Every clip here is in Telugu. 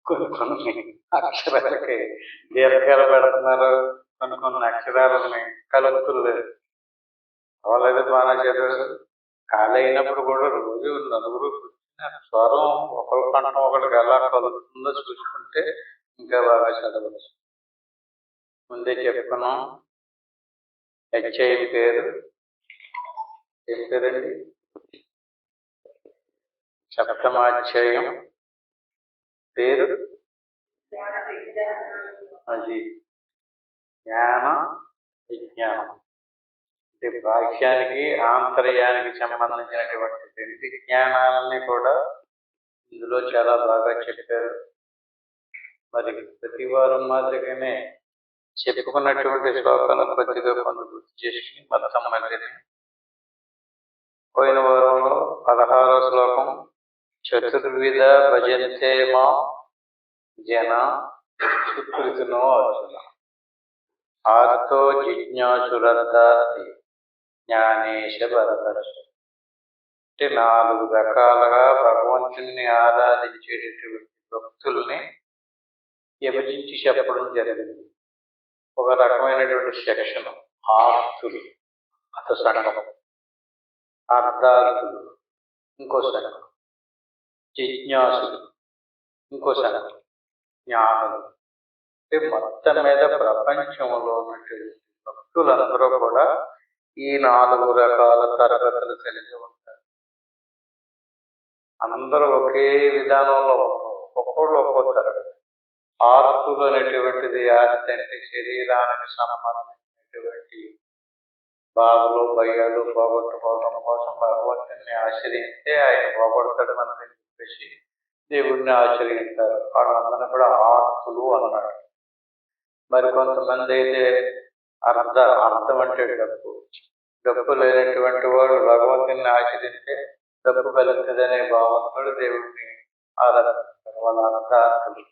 కొన్ని అక్షరాలకి దీర్ఘాలు పెడుతున్నారు, కొన్ని అక్షరాలని కలుపుతున్నారు. వాళ్ళేదో బాగా చదివారు. ఖాళీ అయినప్పుడు కూడా రోజు నలుగురు కూర్చుని స్వరం ఒకరి కంఠం ఒకరికి ఎలా కలుగుతుందో చూసుకుంటే ఇంకా బాగా చదవచ్చు. ముందే చెప్పుకున్నాం. హెచ్ఐ పేరు ఏం పేరండి? సప్తమాధ్యాయం పేరు అది జ్ఞాన విజ్ఞానం. అంటే బాహ్యానికి ఆంతర్యానికి సంబంధించినటువంటి రెండు జ్ఞానాలని కూడా ఇందులో చాలా బాగా చెప్పారు. మరి ప్రతి వారం మాదిరిగానే చెప్పుకున్నటువంటి శ్లోకాలను కొద్దిగా కొంత గుర్తు చేసుకుని మొత్తం మళ్ళీ పోయిన వారంలో 16వ శ్లోకం చతుర్విధ భజంతే మా జన సుకృతినో అర్జున ఆర్తో జిజ్ఞాసురర్థాతి జ్ఞానేశ భరతర్ష. అంటే 4 రకాలుగా భగవంతుని ఆరాధించేటటువంటి భక్తుల్ని విభజించి చెప్పడం జరిగింది. ఒక రకమైనటువంటి సెక్షన్ ఆర్తులు, అత సంఘం, అర్థార్థులు ఇంకో సంఘం, జిజ్ఞాసులు ఇంకో సంఘం, జ్ఞానులు. అంటే మొత్తం మీద ప్రపంచంలో ఉన్నటువంటి భక్తులందరూ కూడా ఈ 4 రకాల తరగతులు కలిగి ఉంటారు. అందరూ ఒకే విధానంలో ఉంటారు, ఒక్కొక్కళ్ళు ఒక్కో తరగతి. ఆర్తులు అనేటువంటిది ఆర్తి అంటే శరీరానికి సంబంధించినటువంటి బాధలు భయాలు పోగొట్టుకోవడం కోసం భగవంతుని ఆశ్రయిస్తే ఆయన పోగొట్టడం అని చెప్పేసి దేవుడిని ఆశ్రయిస్తారు. వాళ్ళందరినీ కూడా ఆర్తులు అన్నాడు. మరి కొంతమంది అయితే అర్థం అంటే డబ్బు లేనటువంటి వాడు భగవంతుని ఆశ్రయిస్తే డబ్బు కలుగుతుందనే భావంతో దేవుడిని ఆరాధిస్తారు, వాళ్ళ అర్థార్థులు.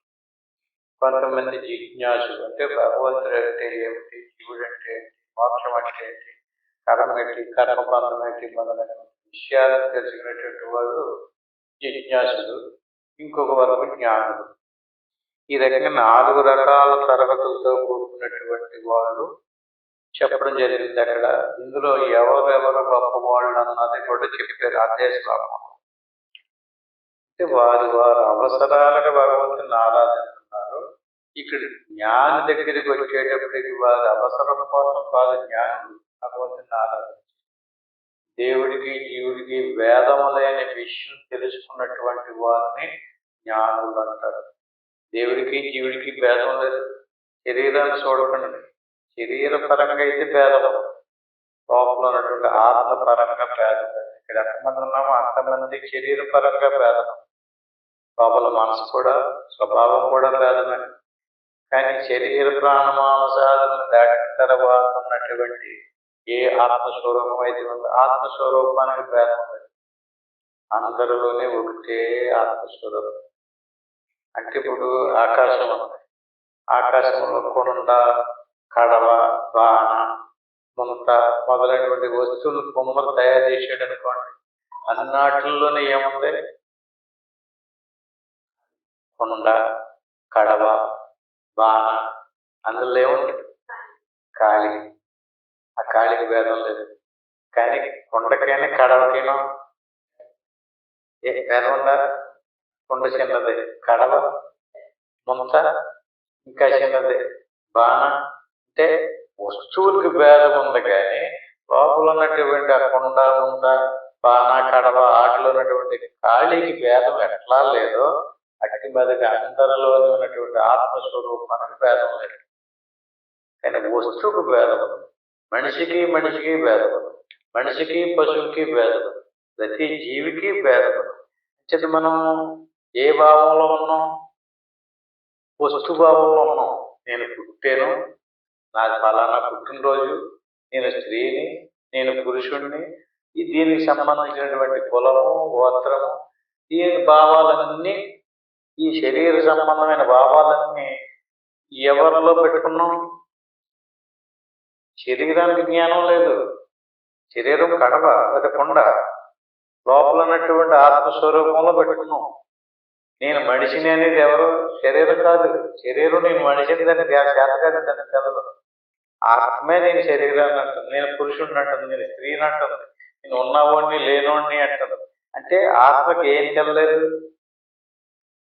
కొంతమంది జిజ్ఞాసులు అంటే భగవంతుడు అంటే ఏమిటి, జీవుడు అంటే ఏంటి, మోక్షం అంటే ఏంటి, కర్మ ఏంటి, కర్మబంధం ఏంటి మొదలైన విషయాలను తెలుసుకునేటువంటి వాళ్ళు జిజ్ఞాసులు. ఇంకొక వరకు జ్ఞానులు. ఈ రకంగా 4 రకాల తరగతులతో కూడుకున్నటువంటి వాళ్ళు చెప్పడం జరిగింది అక్కడ. ఇందులో ఎవరెవరు గొప్పవాళ్ళు అన్నది కూడా చెప్పారు అదే శ్లోకం. అంటే వారి అవసరాలకు భగవంతుని ఆరాధిస్తున్నారు. ఇక్కడ జ్ఞాని దగ్గరికి వచ్చేటప్పటికి వారి అవసరం కోసం కాదు జ్ఞానులు భగవంతుని ఆరాధించారు. దేవుడికి జీవుడికి వేదము లేని విషయం తెలుసుకున్నటువంటి వారిని జ్ఞానులు అంటారు. దేవుడికి జీవుడికి భేదం లేదు. శరీరాన్ని చూడకండి, శరీర పరంగా అయితే భేదం, లోపల ఉన్నటువంటి ఆత్మ పరంగా భేదం. ఇక్కడ ఎంతమంది ఉన్నామో అంతమంది శరీర పరంగా భేదం, లోపల మనసు కూడా స్వభావం కూడా భేదమే. కానీ శరీర ప్రాణమాంసాలను దాటిన తర్వాత ఉన్నటువంటి ఏ ఆత్మస్వరూపం అయితే ఉందో ఆత్మస్వరూపానికి భేదం లేదు. అందరిలోనే ఒకటే ఆత్మస్వరూపం. అంటే ఇప్పుడు ఆకాశం ఉంది, ఆకాశంలో కొండ, కడవ, బాణ, ముంత మొదలైనటువంటి వస్తువులు బొమ్మలు తయారు చేసాడు అనుకోండి. అన్నాటిల్లోనే ఏముంది? కొండ, కడవ, బాణ, అందులో ఏముంది? ఖాళీ. ఆ ఖాళీకి భేదం లేదు. కానీ కొండకైనా కడవకైనా భేదం ఉందా? కొండ చిన్నది, కడవ ముంత ఇంకా చిన్నది, బాణ. అంటే వస్తువులకి భేదం ఉంది, కానీ లోపల ఉన్నటువంటి ఆ కొండ, ముంత, బాణ, కడవ ఆటలో ఉన్నటువంటి ఖాళీకి భేదం ఎట్లా లేదో అట్టి మీదకి అందరిలోనే ఉన్నటువంటి ఆత్మస్వరూపానికి భేదం లేదు. కానీ వస్తువుకు భేదం ఉంది. మనిషికి భేదం ఉంది, మనిషికి పశువుకి భేదం ఉంది, ప్రతి జీవికి భేదం ఉంది. అంటే మనం ఏ భావంలో ఉన్నాం? వస్తు భావంలో ఉన్నాం. నేను పుట్టాను, నాది ఫలానా పుట్టినరోజు, నేను స్త్రీని, నేను పురుషుణ్ణి, దీనికి సంబంధించినటువంటి కులము, గోత్రము, దీని భావాలన్నీ, ఈ శరీర సంబంధమైన భావాలన్నీ ఎవరిలో పెట్టుకున్నాం? శరీరానికి జ్ఞానం లేదు. శరీరం కడవ, అది కొండ, లోపల ఉన్నటువంటి ఆత్మస్వరూపంలో పెట్టుకున్నాం. నేను మనిషిని అనేది ఎవరు? శరీరం కాదు. శరీరం నేను మనిషిని దాన్ని చేత కాదు, దాన్ని తెలదు. ఆత్మే నేను శరీరాన్ని అంటుంది, నేను పురుషుడిని అంటుంది, నేను స్త్రీని అంటుంది, నేను ఉన్నవాడిని లేనోడిని అంటుంది. అంటే ఆత్మకి ఏం తెలలేదు?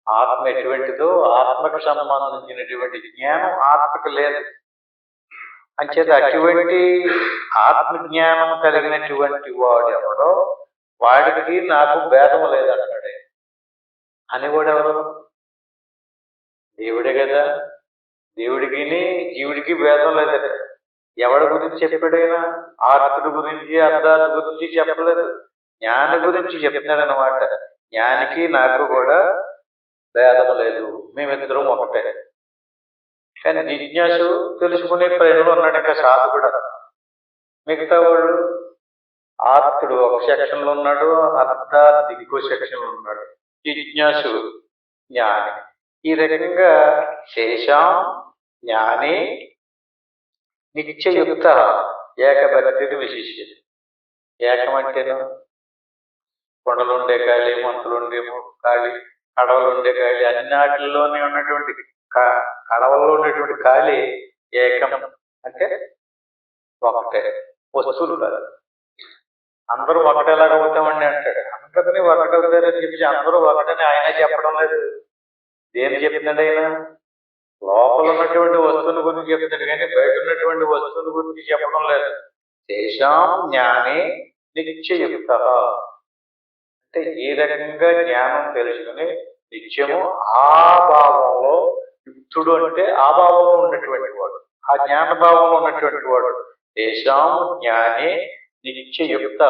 ఆత్మ ఎటువంటిదో ఆత్మకు సంబంధించినటువంటి జ్ఞానం ఆత్మకు లేదు. అంచేత అటువంటి ఆత్మజ్ఞానం కలిగినటువంటి వాడు ఎవడో వాడికి నాకు భేదం లేదంటాడే. అని కూడా ఎవరు? దేవుడే కదా. దేవుడికి జీవుడికి భేదం లేదట. ఎవడి గురించి చెప్పాడైనా? ఆర్తుడి గురించి అర్థార్థ గురించి చెప్పలేదు, జ్ఞాని గురించి చెప్తున్నాడు అనమాట. జ్ఞానికి నాకు కూడా భేదం లేదు, మేమిద్దరం ఒకటే. కానీ జిజ్ఞాసు తెలుసుకునే ప్రజలు ఉన్నాడు ఇంకా సాధకుడు. మిగతా వాళ్ళు ఆర్తుడు ఒక సెక్షన్లో ఉన్నాడు, అర్థార్థ ఇంకో సెక్షన్లో ఉన్నాడు, జిజ్ఞాసు జ్ఞాని. ఈ రకంగా శేషాం జ్ఞాని నిత్యయుక్త ఏకభక్తి విశిష్యత. ఏకమంటేను కొండలుండే కాళీ, మంతులుండే కాళీ, కడవలుండే కాళీ, అన్నిటిలోనే ఉన్నటువంటి కడవల్లో ఉన్నటువంటి కాళీ ఏకం అంటే ఒకటే. వస్తువులు కాదు. అందరూ ఒకటేలాగా అవుతామండి అంటాడు. అందరినీ ఒకటవుతారని చెప్పి అందరూ ఒకటని ఆయన చెప్పడం లేదు. దేని చెప్తున్నాడు ఆయన? లోపల ఉన్నటువంటి వస్తువుల గురించి చెప్తాడు కానీ బయట ఉన్నటువంటి వస్తువుల గురించి చెప్పడం లేదు. శేషాం జ్ఞాని నిత్యయుక్త అంటే ఈ రకంగా జ్ఞానం తెలుసుకుని నిత్యము ఆ భావంలో యుక్తుడు అంటే ఆ భావంలో ఉన్నటువంటి వాడు, ఆ జ్ఞాన భావంలో ఉన్నటువంటి వాడు. శేషాం జ్ఞాని నిత్యయుక్త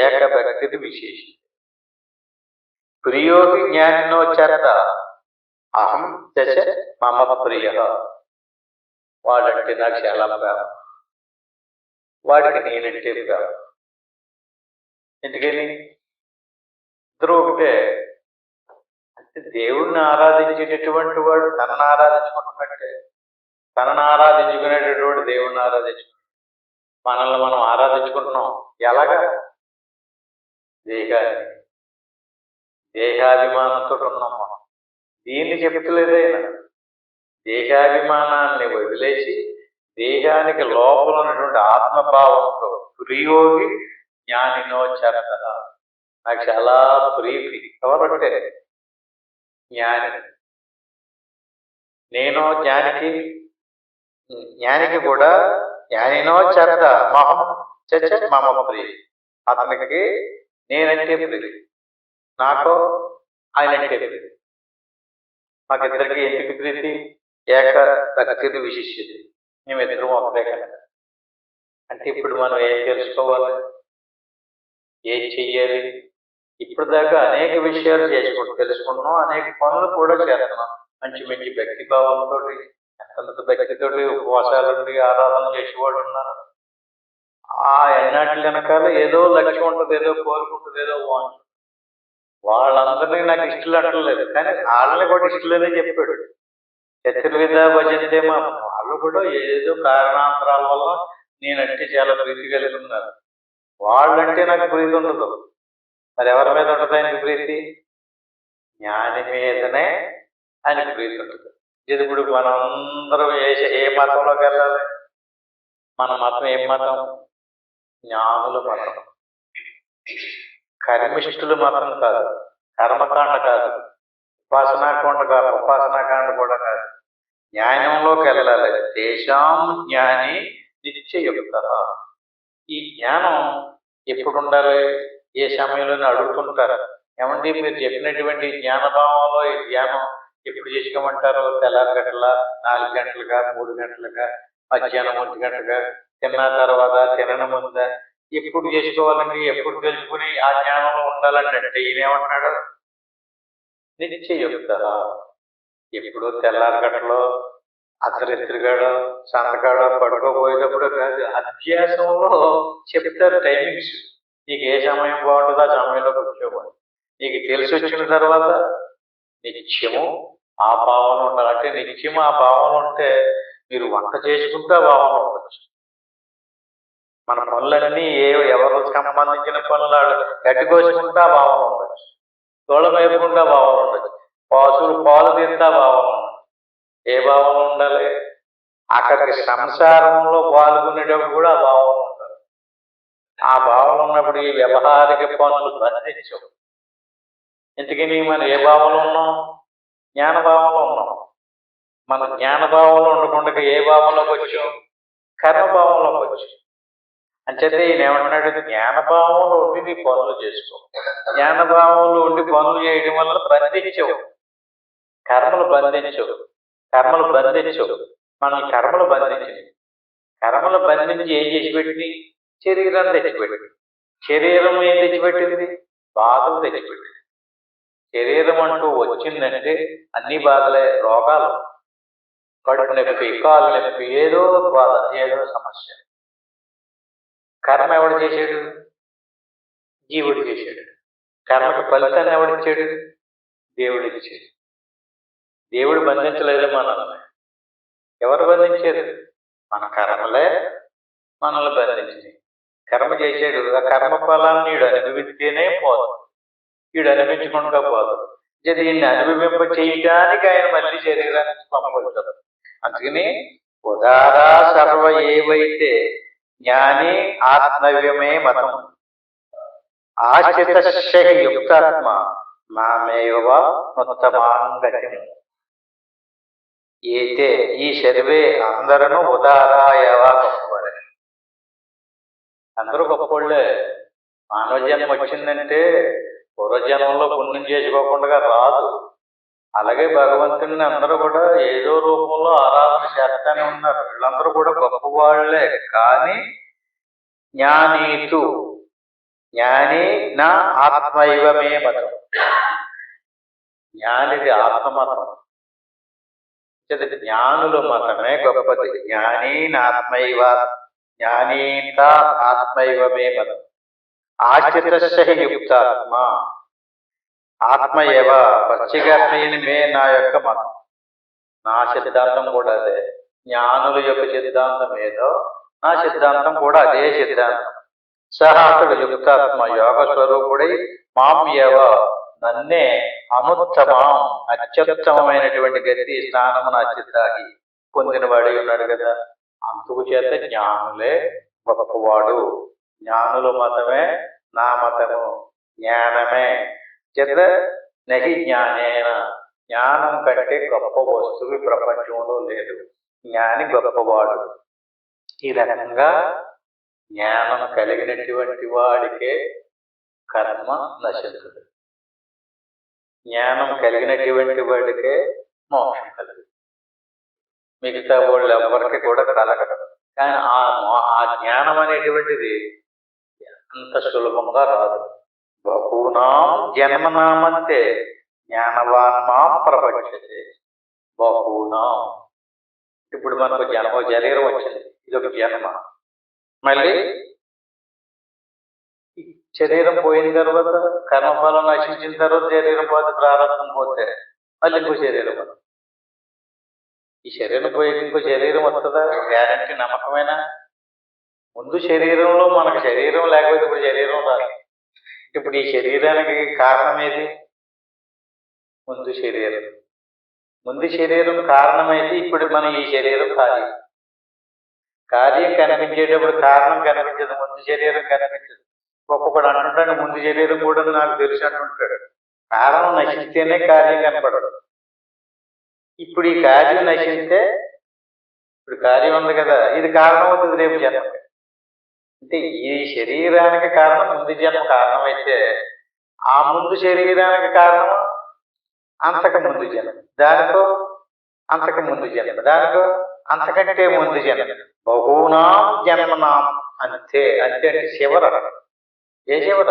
ఏకభక్తి విశేషి. ప్రియోగి జ్ఞానినో చేత అహం దశ మమ ప్రియ. వాడంటే నాకు చాలా ప్రేమ, వాడికి నేనంటే ప్రేమ. ఎందుకని? ఇద్దరు ఒకటే. అంటే దేవుణ్ణి ఆరాధించేటటువంటి వాడు తనను ఆరాధించుకుంటున్నట్టే, తనను ఆరాధించుకునేటటువంటి దేవుణ్ణి ఆరాధించుకుంటాడు. మనల్ని మనం ఆరాధించుకుంటున్నాం ఎలాగా? దేహాభిమానంతో ఉన్నాం మనం. దీన్ని చెప్తలేదైనా దేహాభిమానాన్ని వదిలేసి దేహానికి లోపల ఉన్నటువంటి ఆత్మభావంతో ప్రియోగి జ్ఞానినో చేత. నాకు చాలా ప్రీతి ఎవరంటే జ్ఞాని. నేను జ్ఞానికి కూడా జ్ఞానినో చేత మహం చచ్చ మమ ప్రియ. అతనికి నేనంటే ప్రీతి, నాకు ఆయనంటే ప్రీతి. మాకిద్దరికి ఎందుకు ప్రీతి? ఏక భక్తి విశిష్యత. మేమిద్దరం ఒకటే కనుక. అంటే ఇప్పుడు మనం ఏం తెలుసుకోవాలి, ఏం చెయ్యాలి? ఇప్పుడు దాకా అనేక విషయాలు తెలుసుకుంటున్నాం, అనేక పనులు కూడా చేస్తున్నాం. మంచి మంచి భక్తి భావంతో, అంత భక్తితోటి ఉపవాసాలుండి ఆరాధన చేసేవాడు ఉన్నారు. ఆ ఎన్నాటి వెనకాల ఏదో లక్ష్యం ఉంటుంది, ఏదో కోరుకుంటుంది, ఏదో వాంఛ. వాళ్ళందరినీ నాకు ఇష్టలు అంటలేదు, కానీ వాళ్ళని కూడా ఇష్టలేనే చెప్పాడు. చతుర్విధ భజంతే మా వాళ్ళు కూడా ఏదో కారణాంతరాల వల్ల నేనంటే చాలా ప్రీతి కలిగి ఉన్నారు. వాళ్ళంటే నాకు ప్రీతి ఉండదు. మరి ఎవరి మీద ఉంటుంది ఆయనకి ప్రీతి? జ్ఞాని మీదనే ఆయనకి ప్రీతి ఉంటుంది. ఇది ఇప్పుడు మనందరం ఏ మతంలోకి వెళ్ళాలి? మన మతం ఏం మతం? జ్ఞానుల మతం, కర్మిష్ఠుల మతం కాదు, కర్మకాండ కాదు, ఉపాసనాకాండ కూడా కాదు. జ్ఞానంలోకి వెళ్ళాలి. దేశాం జ్ఞాని నిత్యయుక్త. ఈ జ్ఞానం ఎప్పుడు ఉండాలి? ఏ సమయంలోనే అడుగుతుంటారు, ఏమండి మీరు చెప్పినటువంటి జ్ఞానభావంలో ఈ జ్ఞానం ఎప్పుడు చేసుకోమంటారు? తెల్లారి గంటల, 4 గంటలుగా, 3 గంటలుగా, మధ్యాహ్నం 1 గంటగా, తిన్న తర్వాత, తినని ముందా, ఎప్పుడు చేసుకోవాలండి? ఎప్పుడు తెలుసుకుని ఆ జ్ఞానంలో ఉండాలంటే ఈయనేమంటున్నాడు? నిత్యయుక్త. ఎప్పుడు తెల్లారి గంటలో, అర్ధరాత్రిగాడో, సంతకాడో, పడుకోబోయేటప్పుడు కాదు. అభ్యాసంలో చెప్తారు టైమింగ్స్. నీకు ఏ సమయం బాగుంటుందో ఆ సమయంలో కూర్చోవాలి. నీకు తెలిసి వచ్చిన తర్వాత నిత్యము ఆ భావన ఉండాలి. అంటే నిత్యము ఆ భావన ఉంటే మీరు వంట చేసుకుంటూ ఆ భావన ఉండొచ్చు. మన పనులన్నీ ఎవరు సంబంధించిన పనులు గడ్డి కోసుకుంటూ ఆ భావన ఉండొచ్చు, తోళ వైపుకుంటూ ఆ భావన ఉండొచ్చు. పశువులు పాలు తీస్తా భావం ఉండాలి. ఏ భావంలో ఉండాలి? అక్కడికి సంసారంలో పాల్గొనేటప్పుడు కూడా ఆ భావం ఉండాలి. ఆ భావం ఉన్నప్పుడు ఈ వ్యవహారిక పనులు బంధించవు. ఎందుకని మనం ఏ భావంలో ఉన్నాం? జ్ఞానభావంలో ఉన్నాం. మన జ్ఞానభావంలో ఉండకుండా ఏ భావంలోకి వచ్చాం? కర్మభావంలోకి వచ్చాం. అంచేతే ఈయన ఏమంటున్నాడు? జ్ఞానభావంలో ఉండి నీ పనులు చేసుకో. జ్ఞానభావంలో ఉండి పనులు చేయడం వల్ల బంధించవు, కర్మలు బంధించవు. కర్మలు బంధించవు, మనం కర్మలు బంధించింది. కర్మలు బంధించి ఏం చేసి పెట్టింది? శరీరం తెచ్చిపెట్టింది. శరీరం ఏం తెచ్చిపెట్టింది? బాధలు తెచ్చిపెట్టింది. శరీరం అంటూ వచ్చిందంటే అన్ని బాధలే, రోగాలు, కడుపు నొప్పి, కాలు నొప్పి, ఏదో బాధ, ఏదో సమస్య. కర్మ ఎవడు చేశాడు? జీవుడు చేశాడు. కర్మకు ఫలితాన్ని ఎవడిచ్చాడు? దేవుడు ఇచ్చాడు. దేవుడు బంధించలేదు మనల్ని. ఎవరు బంధించారు? మన కర్మలే మనల్ని బంధించింది. కర్మ చేశాడు, ఆ కర్మ ఫలాన్ని వీడు అనుభవిస్తేనే పోదు, వీడు అనిపించకుండా పోదు. దీన్ని అనుభవింప చేయడానికి ఆయన మళ్ళీ శరీరానికి పంపబడతాడు. అందుకని ఉదారా సర్వ ఏవైతే జ్ఞాని ఆత్మవ్యమే మతం ఆశ్రిత యుక్తాత్మ మామేవ ఉత్తమాంగతి. అయితే ఈ సర్వే అందరూ ఉదారాయవా గొప్పవారే. అందరూ గొప్పవాళ్ళే. మానవ జన్మ వచ్చిందంటే పూర్వజన్మంలో పుణ్యం చేసుకోకుండా రాదు. అలాగే భగవంతుని అందరూ కూడా ఏదో రూపంలో ఆరాధన చేస్తానే ఉన్నారు. వీళ్ళందరూ కూడా గొప్పవాళ్లే. కానీ జ్ఞానీతు, జ్ఞాని నా ఆత్మైవమే మతం. జ్ఞానిది ఆత్మమతం. జ్ఞానుల మతమే గొప్పది. జ్ఞాని నాత్మైవ, జ్ఞానీత ఆత్మైవమే మతం ఆశ్రిత యుక్తాత్మ ఆత్మ ఏవ ప్రత్యేగాత్మయని మే నా యొక్క మతం. నా సిద్ధాంతం కూడా అదే. జ్ఞానుల యొక్క సిద్ధాంతం ఏదో నా సిద్ధాంతం కూడా అదే సిద్ధాంతం. సహాతుడు యుక్తాత్మ యోగ స్వరూపుడై మాం ఏవ నన్నే అనుత్తమం అత్యుత్తమమైనటువంటి గతి స్నానము నా చిత్తాగి పొందినవాడి ఉన్నాడు కదా. అందుకు చేత జ్ఞానులే గొప్పవాడు. జ్ఞానుల మతమే నా మతము, జ్ఞానమే. చేత నహి జ్ఞానేన, జ్ఞానం కంటే గొప్ప వస్తువు ప్రపంచంలో లేదు. జ్ఞాని గొప్పవాడు. ఈ రకంగా జ్ఞానం కలిగినటువంటి వాడికే కర్మ నశించదు. జ్ఞానం కలిగినటువంటి వాడికే మోక్షం కలదు. మిగతా వాళ్ళు ఎవరికి కూడా కలగదు. కానీ ఆ జ్ఞానం అనేటువంటిది అంత సులభంగా రాదు. బహూనాం జన్మనామంతే జ్ఞానవాన్ మాం ప్రపంచతే. బహూనాం, ఇప్పుడు మనకు జన్మ శరీరం వచ్చింది, ఇదొక జన్మ. మళ్ళీ శరీరం పోయిన తర్వాత కర్మఫలం నశించిన తర్వాత శరీరం పోతే, ప్రారంభం పోతే మళ్ళీ ఇంకో శరీరం. ఈ శరీరం పోయి ఇంకో శరీరం వస్తుందా? గ్యారంటీ, నమ్మకమేనా? ముందు శరీరంలో మనకు శరీరం లేకపోతే ఇప్పుడు శరీరం రాదు. ఇప్పుడు ఈ శరీరానికి కారణం ఏది? ముందు శరీరం. ముందు శరీరం కారణమైతే ఇప్పుడు మనం ఈ శరీరం కార్యం. కార్యం కనిపించేటప్పుడు కారణం కనిపించదు, ముందు శరీరం కనిపించదు. ఒక్కొక్కడు అంటుంటాడు ముందు శరీరం కూడా నాకు తెలుసు అంటుంటాడు. కారణం నశిస్తేనే కార్యం కనపడదు. ఇప్పుడు ఈ కార్యం నశిస్తే, ఇప్పుడు కార్యం ఉంది కదా, ఇది కారణం అవుతుంది రేపు జన్మ. అంటే ఈ శరీరానికి కారణం ముందు జన్మ కారణమైతే, ఆ ముందు శరీరానికి కారణం అంతకు ముందు జన్మ, దానికో అంతకు ముందు జన్మ, దానికో అంతకంటే ముందు జన్మ. బహూనాం జన్మనాం. అంతే. అంతే అంటే చివర. ఏ చివర?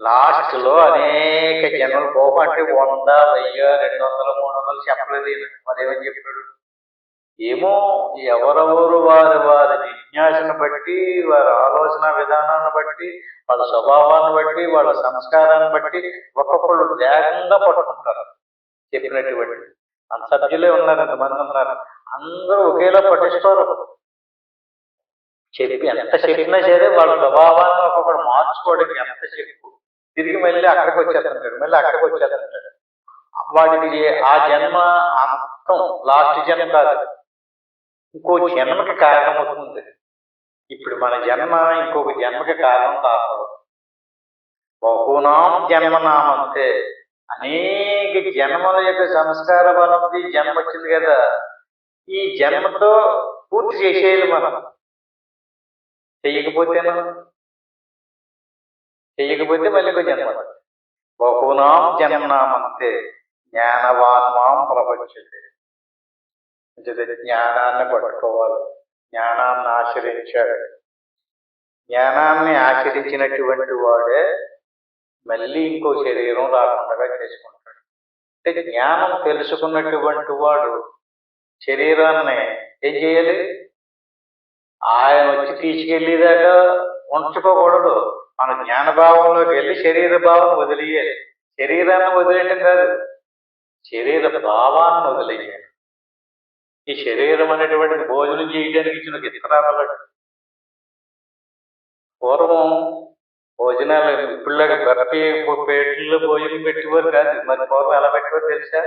లాస్ట్ లో అనేక జన్మలు పోపు. అంటే 100, 1000, 200, 300 చెప్పలేదు. మరేమని చెప్పాడు? ఏమో ఎవరెవరు వారి వారి జిజ్ఞాసను బట్టి, వారి ఆలోచన విధానాన్ని బట్టి, వాళ్ళ స్వభావాన్ని బట్టి, వాళ్ళ సంస్కారాన్ని బట్టి ఒక్కొక్కళ్ళు వేగంగా పట్టుకుంటారు. చెప్పినటువంటి అంత సభ్యులే ఉన్నారు, ఎంతమంది ఉన్నారు, అందరూ ఒకేలా పట్టిస్తారు. చెప్పి ఎంత చెప్పినా సరే వాళ్ళ స్వభావాన్ని ఒక్కొక్కడు మార్చుకోవడానికి ఎంత చెప్పు. తిరిగి మళ్ళీ అక్కడికి వచ్చేస్తుంటాడు, మళ్ళీ అక్కడికి వచ్చేస్తుంటాడు. వాడికి ఆ జన్మ అంతం, లాస్ట్ జన్మ కాదు, ఇంకో జన్మకి కారణం అవుతుంది. ఇప్పుడు మన జన్మ ఇంకొక జన్మకి కారణం కాదు. బహునాం జన్మనామంతే, అనేక జన్మల యొక్క సంస్కార బలంది జన్మ వచ్చింది కదా. ఈ జన్మతో పూర్తి చేసేయాలి మనం. చెయ్యకపోతే మళ్ళీ ఇంకో జన్మ. బహునాం జన్మనామంతే జ్ఞానవాన్ మాం ప్రపంచతే. జ్ఞానాన్ని పట్టుకోవాలి, జ్ఞానాన్ని ఆచరించాడు. జ్ఞానాన్ని ఆచరించినటువంటి వాడే మళ్ళీ ఇంకో శరీరం రాకుండా చేసుకుంటాడు. అంటే జ్ఞానం తెలుసుకున్నటువంటి వాడు శరీరాన్ని ఏం చేయాలి? ఆయన వచ్చి తీసుకెళ్ళేదాకా ఉంచుకోకూడదు. మన జ్ఞానభావంలోకి వెళ్ళి శరీర భావం వదిలేయాలి. శరీరాన్ని వదిలేయటం కాదు, శరీర భావాన్ని వదిలేయాలి. ఈ శరీరం అనేటువంటిది భోజనం చేయడానికి ఇచ్చిన విత్తనాలు. పూర్వం భోజనాలు ఇప్పుడులాగా గట్టి పేట్లలో భోజనం పెట్టేవారు కాదు. మరి పూర్వం ఎలా పెట్టేవారు తెలుసా?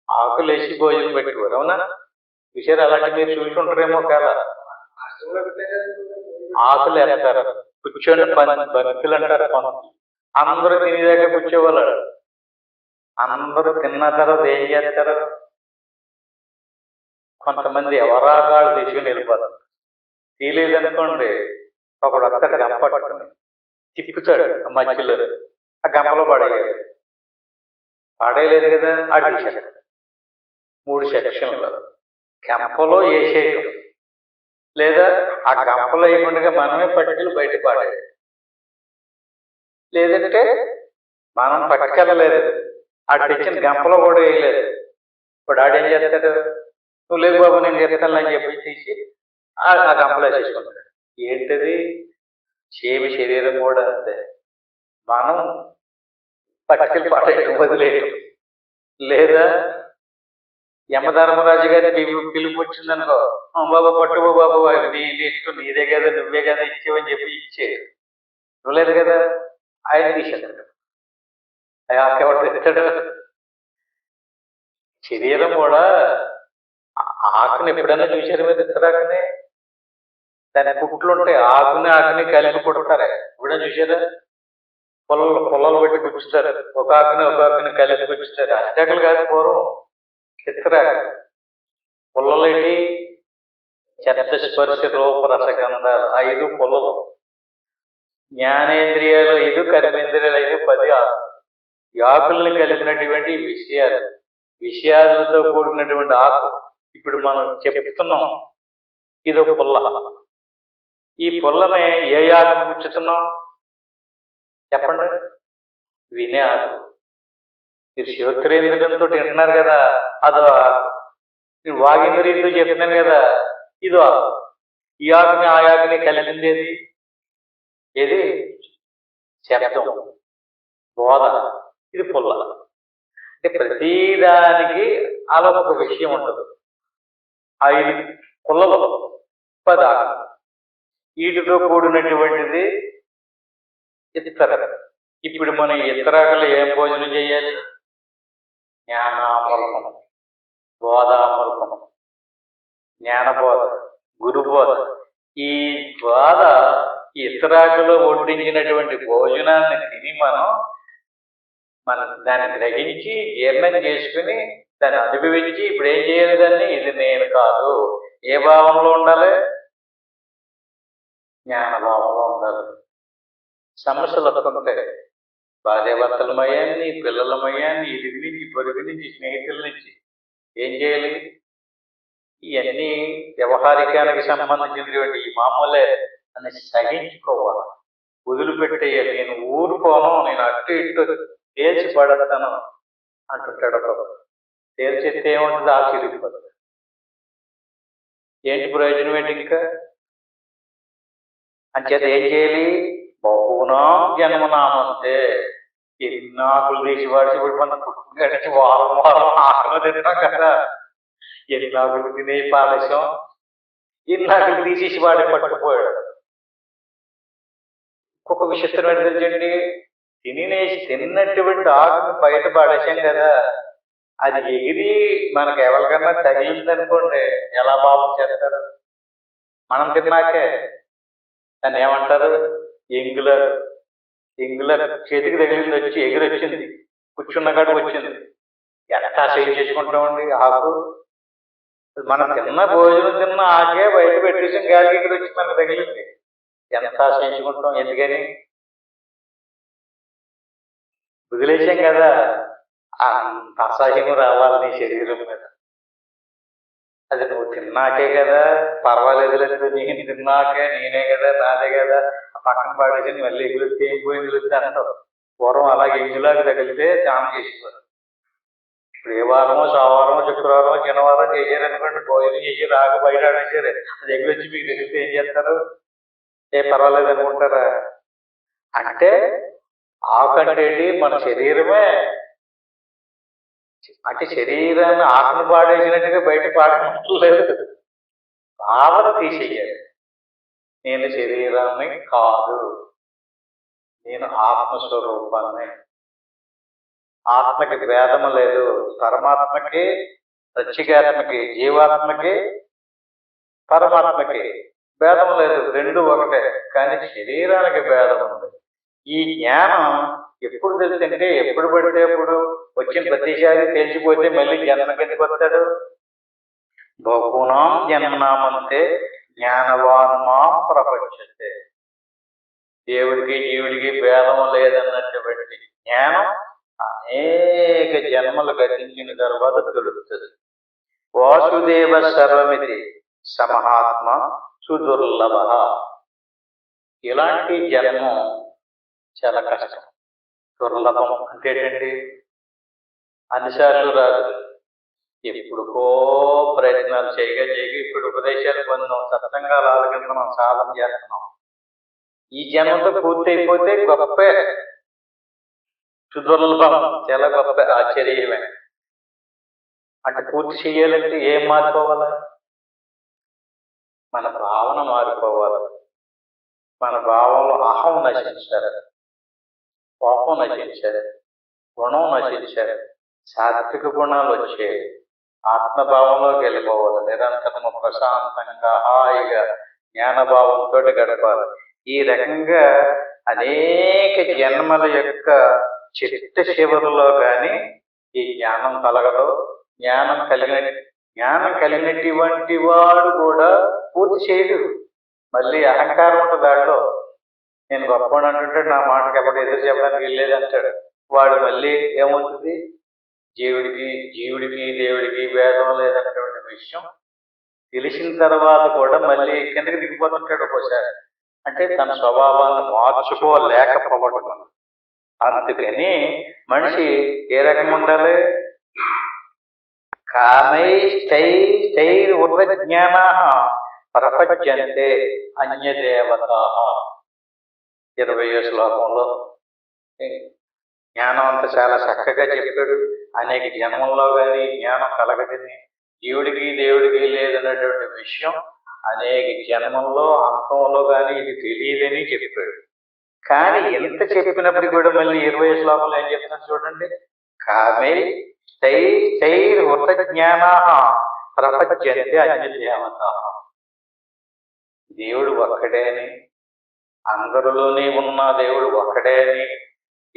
ఆకులు వేసి భోజనం పెట్టేవారు. అవునా? విషయాలు అలాంటి మీరు చూసుకుంటారేమో కదా. ఆకులు వేస్తారు, కూర్చొని బంతులు అంటారు. అందరూ తినేదాకా కూర్చోవాళ్ళు. అందరూ తిన్న తర్వాత ఏం చేస్తారు? కొంతమంది ఎవరాగాళ్ళు తీసుకుని వెళ్ళిపోతారు. తీలేదనుకోండి, ఒకడు వస్తాడు గంప పట్టుకుని తిప్పుతాడు మధ్యలో, ఆ గంపలో పడేయలేదు కదా. అటు 3 సెక్షన్లు గంపలో వేసేయటం, లేదా ఆ గంపలో వేయకుండా మనమే పట్టుకెళ్ళి బయట పడేది, లేదంటే మనం పట్టుకెళ్ళలేదు, అటు తెచ్చిన గంపలో కూడా వేయలేదు. ఇప్పుడు ఆడేం చేస్తాడు? నువ్వు లేదు బాబు నేను చేస్తాను అని చెప్పి తీసి ఆ గంపలో వేసేసుకుంటాడు. ఏంటది? చేమి శరీరం కూడా అంతే. మనం పట్టుకెళ్ళి పడేయటం, వదిలేయటం. లేదా యమధర్మరాజు గారి పిలుపు వచ్చిందనుకో, బాబు పట్టుకో బాబు, నీ ఇష్టం, నీదే కదా, నువ్వే కదా ఇచ్చేవని చెప్పి ఇచ్చేది. నువ్వులేదు కదా, ఆయన తీసేస్తాడు. ఎవరు తెస్తాడు? శరీరం కూడా ఆకుని ఎప్పుడైనా చూసారు మీద ఇతరాకుని? దాని కుట్లు ఉంటాయి, ఆకుని కలిపి కొడతారు. ఎప్పుడైనా చూసారా? పొలాలు పెట్టి కూర్చుంటారు, ఒక ఆకుని కలిపి కూర్చుంటారు. అష్టకులు కాదు పూర్వం, ఇతరాకు. పుల్లలేటి శబ్ద స్పర్శ రూప రసగంధాలు 5 పుల్లలు, జ్ఞానేంద్రియాలు 5, కర్మేంద్రియాలు 5, 10 ఆకుల్ని కలిపినటువంటి విషయాలతో కూడినటువంటి ఆకు. ఇప్పుడు మనం చెప్తున్నాం, ఇదొక పుల్ల. ఈ పుల్లని ఏ ఆకు పుచ్చుతున్నాం చెప్పండి? వినే ఆకు. మీరు శ్రోత్రేంద్రియంతో తింటున్నారు కదా, అదో ఆకు. నేను వాగేంద్రియంతో చెప్తున్నాను కదా, ఇదో ఆకు. ఈ ఆకుని ఆ ఆకుని కలిపింది ఏది? శబ్దం, బోధ. ఇది పుల్ల. అంటే ప్రతిదానికి అలా ఒక విషయం ఉంటుంది. 5 పుల్లలు, 10 ఆకులు, వీటితో కూడినటువంటిది ఇతర. ఇప్పుడు మనం ఇతరాకులు ఏం భోజనం చేయాలి? జ్ఞానామృతం, బోధామృతం, జ్ఞానబోధ, గురుబోధ. ఈ బోధ ఇతరాకులో వడ్డించినటువంటి భోజనాన్ని తిని మనం దాన్ని గ్రహించి జీర్ణం చేసుకుని దాన్ని అనుభవించి ఇప్పుడు ఏం చేయాలి? దాన్ని ఇది నేను కాదు, ఏ భావంలో ఉండాలి? జ్ఞానభావంలో ఉండాలి. సమస్యలు వస్తుంటాయి, భార్యాభర్తలమయ్యాన్ని, పిల్లలమయ్యాన్ని, ఇరుగు నుంచి, పొరుగు నుంచి, స్నేహితుల నుంచి. ఏం చేయాలి? ఇవన్నీ వ్యవహారికానికి సంబంధించినటువంటి ఈ మామూలే అని సహించుకోవాలి, వదిలిపెట్టేయాలి. నేను ఊరుకోను, నేను అటు ఇటు తేల్చి పడతాను అంటుంటాడు ఒకడు. తేల్చేస్తే ఏముంటుంది? ఆ చిరిగిపోతుంది. ఏంటి ప్రయోజనం ఏంటి ఇంకా? అంచేత ఏం చేయాలి? బహునాం జన్మనామంతే. ఎన్ని ఆకులు తీసి వాడిచి ఇప్పుడు మనం గడిచి వారం ఆకులు తింటాం కదా. ఎన్ని ఆకులు తినే పాలస్యం, ఎన్ని ఆకులు తీసేసి వాడి పట్టుకుపోయాడు. ఇంకొక విచిత్రం ఏంటండి, తిన్నటువంటి ఆకుని బయట పడేసాం కదా, అది ఎగిరి మనకు ఎవరికన్నా తగిలిందనుకోండి ఎలా పాపం చేస్తారు? మనం తిన్నాకే దాన్ని ఏమంటారు? ఎంగులర్. ఎంగులర్ చేతికి తగిలింది, వచ్చి ఎగిరి వచ్చింది, కూర్చున్న కాడికి వచ్చింది. ఎట్టా సేవ్ చేసుకుంటామండి ఆకు? మనం భోజనం తిన్న ఆకే బయట పెట్టేసాం, గాలికి ఎగిరి వచ్చి మనకు తగిలింది. ఎంత ఆశయించుకుంటాం? ఎందుకని? వదిలేసాం కదా. అంత అసహ్యం రావాలి నీ శరీరం మీద. అది నువ్వు తిన్నాకే కదా, పర్వాలేదు లేదు, నేను తిన్నాకే, నేనే కదా, నాదే కదా, పక్కన పడేసి మళ్ళీ ఎగురితే ఏం పోయి ఎగురితే అంటావు. పూర్వం అలాగే ఎంగులాగా తగిలితే స్నానం చేసేవారు. ఇప్పుడు ఏ వారమో, సోమవారమో, శుక్రవారమో, శనివారం చేశారనుకోండి, భోజనం చేసి రాక బయట ఆడేసారు, అది ఎగురొచ్చి మీకు తగిలితే ఏం చేస్తారు? పర్వాలేదు అనుకుంటారా? అంటే ఆకంటేటి మన శరీరమే. అంటే శరీరాన్ని ఆత్మ పాడేసినట్టుగా బయట పాడలేదు, భావన తీసేయాలి. నేను శరీరాన్ని కాదు, నేను ఆత్మస్వరూపాన్ని. ఆత్మకి భేదము లేదు. పరమాత్మకి, ప్రత్యేగాత్మకి, జీవాత్మకి, పరమాత్మకి భేదం లేదు, రెండు ఒకటే. కానీ శరీరానికి భేదం ఉంది. ఈ జ్ఞానం ఎప్పుడు తెలుసంటే, ఎప్పుడు పడితే అప్పుడు వచ్చిన ప్రతిసారి తెలిసిపోతే మళ్ళీ జన్మ కిందకి వస్తాడు. బహునాం జన్మనామంతే జ్ఞానవాన్మాం ప్రపంచతే. దేవుడికి జీవుడికి భేదం లేదన్నటువంటి జ్ఞానం అనేక జన్మలు గతించిన తర్వాత తెలుస్తుంది. వాసుదేవ సర్వమితి సమహాత్మ సుదుర్లభ. ఇలాంటి జన్మం చాలా కష్టం. దుర్లభం అంటే ఏంటండి? అన్నిసార్లు రాదు. ఎప్పుడుకో ప్రయత్నాలు చేయగా ఇప్పుడు ఉపదేశాలు పొందాం, సత్సంగాలు ఆలకించడం, సాధన చేస్తున్నాం. ఈ జన్మతో పూర్తి అయిపోతే గొప్పే, సుదుర్లభం, చాలా గొప్ప, ఆశ్చర్యమే. అంటే పూర్తి చేయాలంటే ఏం మారిపోవాలి? మన భావన మారిపోవాలి. మన భావంలో అహం నశించాలి, కోపం నశించాలి, గుణం నశించాలి, సాత్విక గుణాలు వచ్చాయి, ఆత్మభావంలోకి వెళ్ళిపోవాలి. నిరంతరము ప్రశాంతంగా హాయిగా జ్ఞానభావంతో గడపాలి. ఈ రకంగా అనేక జన్మల యొక్క చిట్ట చివరిలో కానీ ఈ జ్ఞానం కలగదు. జ్ఞానం కలిగినటువంటి వాడు కూడా పూర్తి చేయడు. మళ్ళీ అహంకారం ఉంటుంది దాంట్లో. నేను గొప్పవాడు అంటుంటే నా మాటకి ఎప్పుడు ఎదురు చెప్పడానికి వెళ్ళేది అంటాడు. వాడు మళ్ళీ ఏమవుతుంది? జీవుడికి దేవుడికి భేదం లేదన్నటువంటి విషయం తెలిసిన తర్వాత కూడా మళ్ళీ కిందకి దిగిపోతుంటాడు ఒక్కోసారి. అంటే తన స్వభావాన్ని మార్చుకోలేకపోవడం. అందుకని మనిషి ఏ రకం ఉండాలి? కామైశ్చైర్జ్ఞానా ప్రపంచంతే అన్యదేవతా. 20వ శ్లోకంలో జ్ఞానం అంతా చాలా చక్కగా చెప్పాడు. అనేక జన్మల్లో కానీ జ్ఞానం కలగదని, జీవుడికి దేవుడికి లేదన్నటువంటి విషయం అనేక జన్మల్లో అంతంలో కానీ ఇది తెలియదని చెప్పాడు. కానీ ఎంత చెప్పినప్పటికీ కూడా మళ్ళీ 20వ శ్లోకంలో ఏం చెప్తున్నాడు చూడండి. కామైశ్చైర్జ్ఞానా ప్రపంచంతే అన్యదేవతా. దేవుడు ఒక్కడే అని, అందరిలోనే ఉన్న దేవుడు ఒక్కడే అని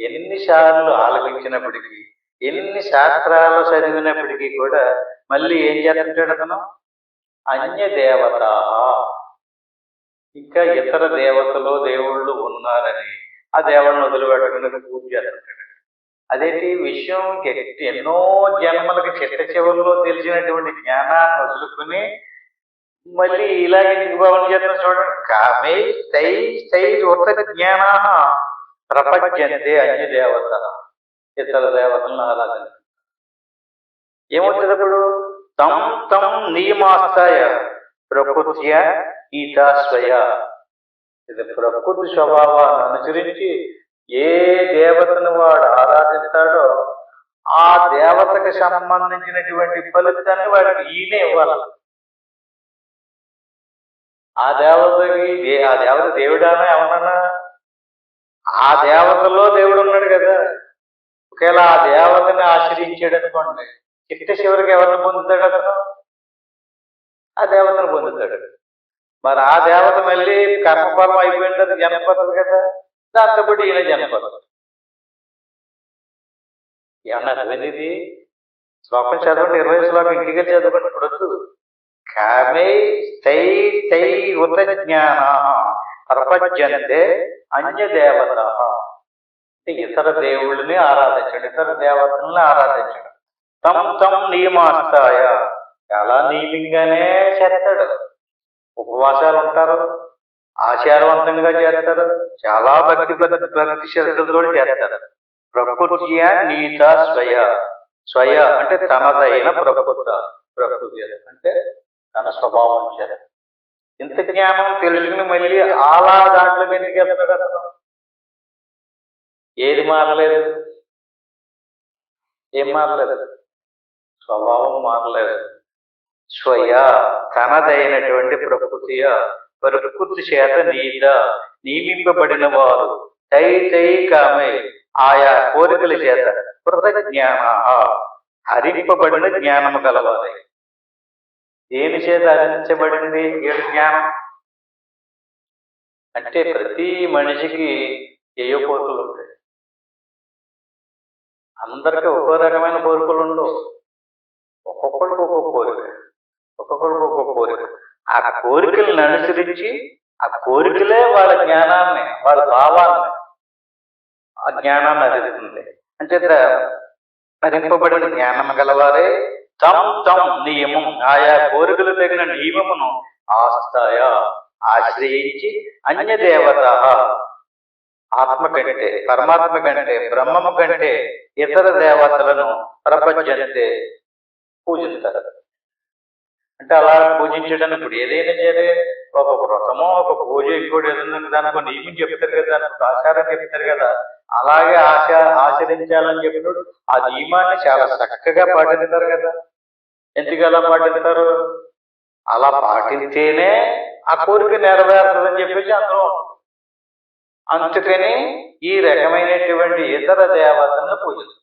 ఎన్నిసార్లు ఆలపించినప్పటికీ, ఎన్ని శాస్త్రాలు చదివినప్పటికీ కూడా మళ్ళీ ఏం చేస్తుంటాడు అతను? అన్యదేవత, ఇంకా ఇతర దేవతలు దేవుళ్ళు ఉన్నారని ఆ దేవుళ్ళని వదిలిపెట్టకుండా పూజ చేస్తుంటాడు. అదేంటి విషయం? ఎన్నో జన్మలకి చిట్ట చివరిలో తెలిసినటువంటి జ్ఞానాన్ని వదులుకుని మళ్ళీ ఇలాగే దిగ్భావన చేస్తున్న చూడండి. జ్ఞానా ప్రపంచంతే అన్యదేవత. ఇతర దేవతలను ఆరాధన ఏమవుతుంది అప్పుడు? తం నియమాస్తాయ ప్రకృత్య గీతాశ్వయ. ఇది ప్రకృతి స్వభావాన్ని అనుసరించి ఏ దేవతను వాడు ఆరాధిస్తాడో ఆ దేవతకు సంబంధించినటువంటి ఫలితాన్ని వాడికి ఈయనే ఇవ్వాలి. ఆ దేవత దేవుడానా ఏమన్నా ఆ దేవతల్లో దేవుడు ఉన్నాడు కదా. ఒకవేళ ఆ దేవతని ఆశ్రయించాడు అనుకోండి, చిట్ట చివరికి ఎవరిని పొందుతాడు అతను? ఆ దేవతను పొందుతాడు. మరి ఆ దేవత మళ్ళీ కర్మఫలం అయిపోయింది, జనపడదు కదా, దాంతో పాటు ఈయన జనపడదు. ఏమన్నా అర్థమైంది ఇది? శ్లోకం చదవండి, 20 శ్లోకం ఇంటికి చదవండి. ఇప్పుడు కామే తై తై ఉత జ్ఞాన ప్రపంచంతే అన్య దేవత. ఇతర దేవుళ్ళని ఆరాధించండి, ఇతర దేవతల్ని ఆరాధించండి. తమ్ తమ్ నియమాస్తాయ, చాలా నియమంగానే చేస్తాడు. ఉపవాసాలు ఉంటారు, ఆచారవంతంగా చేస్తారు, చాలా భక్తి శ్రద్ధలతో చేస్తారు. ప్రకృతి నీత స్వయ, స్వయ అంటే తనదైన ప్రకృతి అంటే తన స్వభావం చేత. ఇంత జ్ఞానం తెలుసుకుని మళ్ళీ అలా దాంట్లో ఎందుకు వెళ్తాడు? ఏది మారలేదు? ఏం మారలేదు? స్వభావం మారలేదు. స్వయ తనదైనటువంటి ప్రకృతి చేత నియమింపబడిన వారు తై తై కామే ఆయా కోరికల చేత కృతజ్ఞాన హరింపబడిన జ్ఞానము గలవారై. దేని చేత హరించబడింది 7 జ్ఞానం? అంటే ప్రతి మనిషికి ఏయో కోరికలు ఉంటాయి. అందరికీ ఒక్కో రకమైన కోరికలు ఉండవు. ఒక్కొక్కరికి ఒక్కొక్క కోరిక, ఒక్కొక్కరికి ఒక్కొక్క కోరిక. ఆ కోరికలను అనుసరించి ఆ కోరికలే వాళ్ళ జ్ఞానాన్ని, వాళ్ళ భావాన్ని, ఆ జ్ఞానాన్ని అరిస్తుంది. అంటే హరింపబడిన జ్ఞానం గలవారే తమ్ తమ్ నియమం, ఆయా కోరికలు తగిన నియమమును ఆస్తాయ ఆశ్రయించి అన్య దేవత ఆత్మ కంటే, పరమాత్మ కంటే, బ్రహ్మము కంటే ఇతర దేవతలను ప్రపంచంతే పూజిస్తారు. అంటే అలా పూజించడానికి ఇప్పుడు ఏదైనా సరే ఒక వ్రతమో ఒక పూజ ఇంకోటి ఏదైనా దానికి నియమం చెప్తారు కదా, దానికి ఆచారం చెప్తారు కదా. అలాగే ఆచరించాలని చెప్పినప్పుడు ఆ నియమాన్ని చాలా చక్కగా పాటిస్తారు కదా. ఎందుకు అలా పాటిస్తారు? అలా పాటిస్తేనే ఆ కోరిక నెరవేరుతుందని చెప్పేసి అందులో ఉంటుంది. అందుకని ఈ రకమైనటువంటి ఇతర దేవతలను పూజిస్తారు.